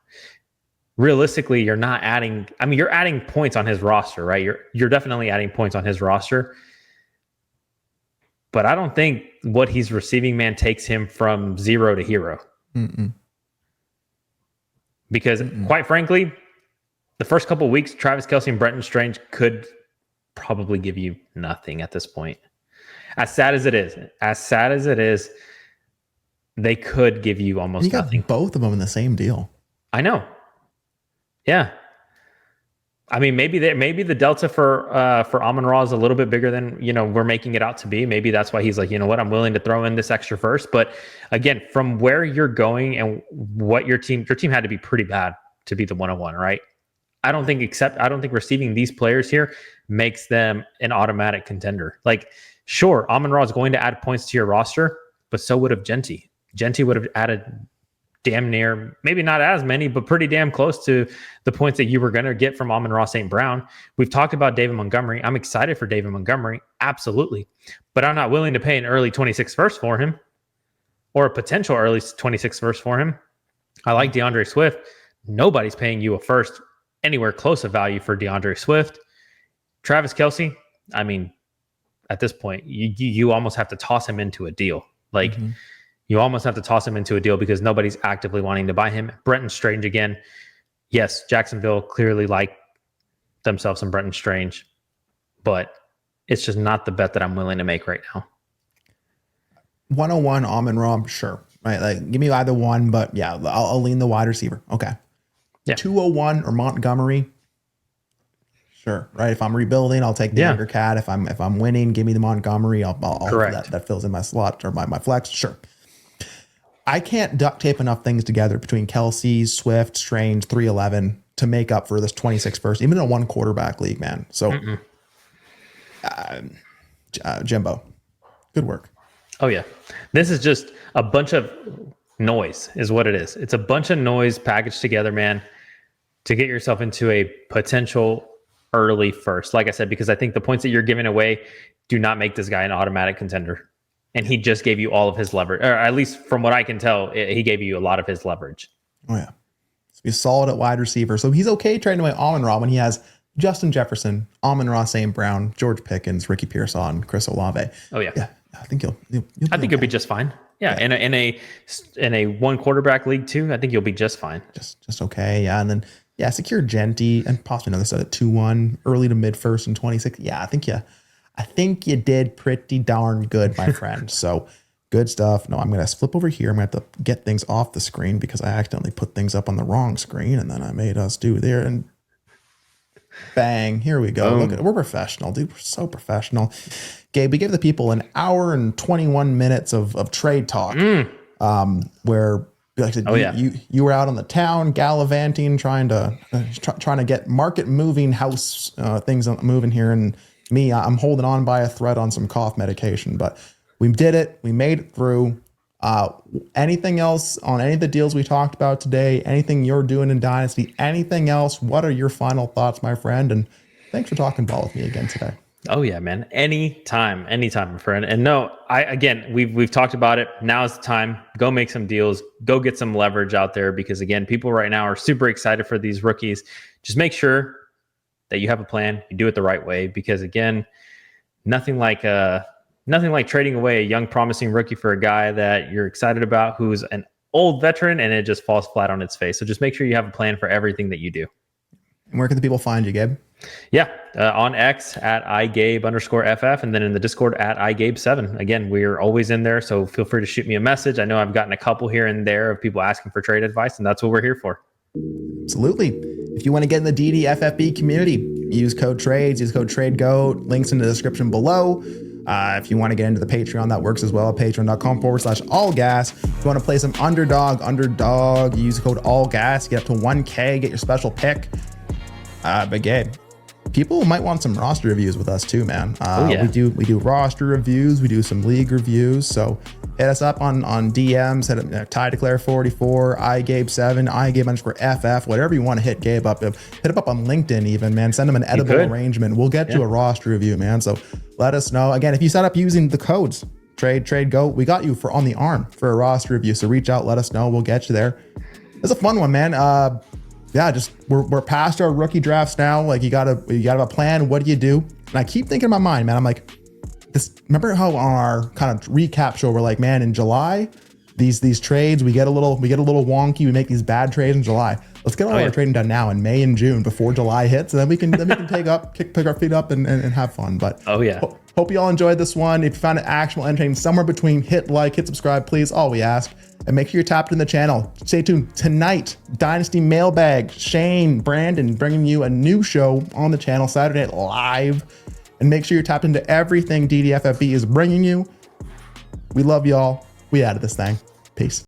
Realistically, you're not adding, you're adding points on his roster, right? You're definitely adding points on his roster. But I don't think what he's receiving, man, takes him from zero to hero. Because quite frankly, the first couple of weeks, Travis Kelce and Bretton Strange could probably give you nothing at this point. As sad as it is, they could give you almost nothing. Got both of them in the same deal. I know. Yeah. Maybe the delta for Amon-Ra is a little bit bigger than, we're making it out to be. Maybe that's why he's like, I'm willing to throw in this extra first. But again, from where you're going and what your team had to be pretty bad to be the 101, right? I don't think receiving these players here makes them an automatic contender. Like, sure, Amon-Ra is going to add points to your roster, but so would have Genty. Genty would have added damn near, maybe not as many, but pretty damn close to the points that you were going to get from Amon-Ra St. Brown. We've talked about David Montgomery. I'm excited for David Montgomery. Absolutely. But I'm not willing to pay an early 26 first for him or a potential early 26 first for him. I like DeAndre Swift. Nobody's paying you a first anywhere close to value for DeAndre Swift. Travis Kelce, I mean, at this point, you almost have to toss him into a deal. Like, you almost have to toss him into a deal because nobody's actively wanting to buy him. Brenton Strange again. Yes, Jacksonville clearly like themselves some Brenton Strange, but it's just not the bet that I'm willing to make right now. 101 Amon-Ra, sure. Right, like give me either one, but yeah, I'll lean the wide receiver. Okay. Yeah. 201 or Montgomery. Sure. Right. If I'm rebuilding, I'll take the younger cat. If I'm winning, give me the Montgomery. I'll Correct. That fills in my slot or my flex. Sure. I can't duct tape enough things together between Kelce, Swift, Strange, 311 to make up for this 26 first, even in a one quarterback league, man. So, Jimbo, good work. Oh yeah. This is just a bunch of noise is what it is. It's a bunch of noise packaged together, man, to get yourself into a potential early first. Like I said, because I think the points that you're giving away do not make this guy an automatic contender. And he just gave you all of his leverage, or at least from what I can tell, he gave you a lot of his leverage. Oh yeah. So he's solid at wide receiver. So he's okay trading away Amon-Ra when he has Justin Jefferson, Amon-Ra, St. Brown, George Pickens, Ricky Pearson, Chris Olave. Oh yeah. Yeah. I think you'll I think you'll be just fine. Yeah. In a one quarterback league too, I think you'll be just fine. Just okay. Yeah. And then secure Genty and possibly another set at 2-1, early to mid first and 26. Yeah, I think you did pretty darn good, my friend. So good stuff. No, I'm gonna flip over here. I'm gonna have to get things off the screen because I accidentally put things up on the wrong screen, and then I made us do there and bang. Here we go. Look at it. We're professional, dude. We're so professional. Gabe, we gave the people an hour and 21 minutes of trade talk, where like I said, you were out on the town gallivanting, trying to get market moving house things moving here, and me, I'm holding on by a thread on some cough medication, but we did it. We made it through. Anything else on any of the deals we talked about today? Anything you're doing in Dynasty? Anything else? What are your final thoughts, my friend? And thanks for talking ball with me again today. Oh yeah, man. Anytime, my friend. And no, we've talked about it. Now is the time. Go make some deals. Go get some leverage out there because again, people right now are super excited for these rookies. Just make sure that you have a plan. You do it the right way because again, nothing like trading away a young, promising rookie for a guy that you're excited about who's an old veteran and it just falls flat on its face. So just make sure you have a plan for everything that you do. And where can the people find you, Gabe? Yeah, on X at @IGabe_FF and then in the Discord at @IGabe7. Again, we're always in there, so feel free to shoot me a message. I know I've gotten a couple here and there of people asking for trade advice, and that's what we're here for. Absolutely. If you want to get in the DDFFB community, use code TRADES, use code TRADEGOAT, links in the description below. If you want to get into the Patreon, that works as well. Patreon.com/allgas. If you want to play some Underdog, use code ALLGAS, get up to 1K, get your special pick. But Gabe, people might want some roster reviews with us too, man. We do roster reviews, we do some league reviews. So hit us up on DMs, hit up TyDeclare44, IGabe7, IGabe_FF, whatever you want to hit Gabe up. Hit him up on LinkedIn even, man. Send him an edible arrangement. We'll get you a roster review, man. So let us know. Again, if you set up using the codes, trade go, we got you on the arm for a roster review. So reach out, let us know. We'll get you there. It's a fun one, man. We're past our rookie drafts now. Like you gotta have a plan. What do you do? And I keep thinking in my mind, man, I'm like, remember how on our kind of recap show, we're like, man, in July, these trades, we get a little wonky. We make these bad trades in July. Let's get all our trading done now in May and June before July hits. And then we can pick our feet up and have fun. But hope you all enjoyed this one. If you found it actionable, entertaining, somewhere between hit like, hit subscribe, please, all we ask. And make sure you're tapped in the channel. Stay tuned. Tonight, Dynasty Mailbag, Shane, Brandon bringing you a new show on the channel, Saturday Night Live. And make sure you're tapped into everything DDFFB is bringing you. We love y'all. We out of this thing. Peace.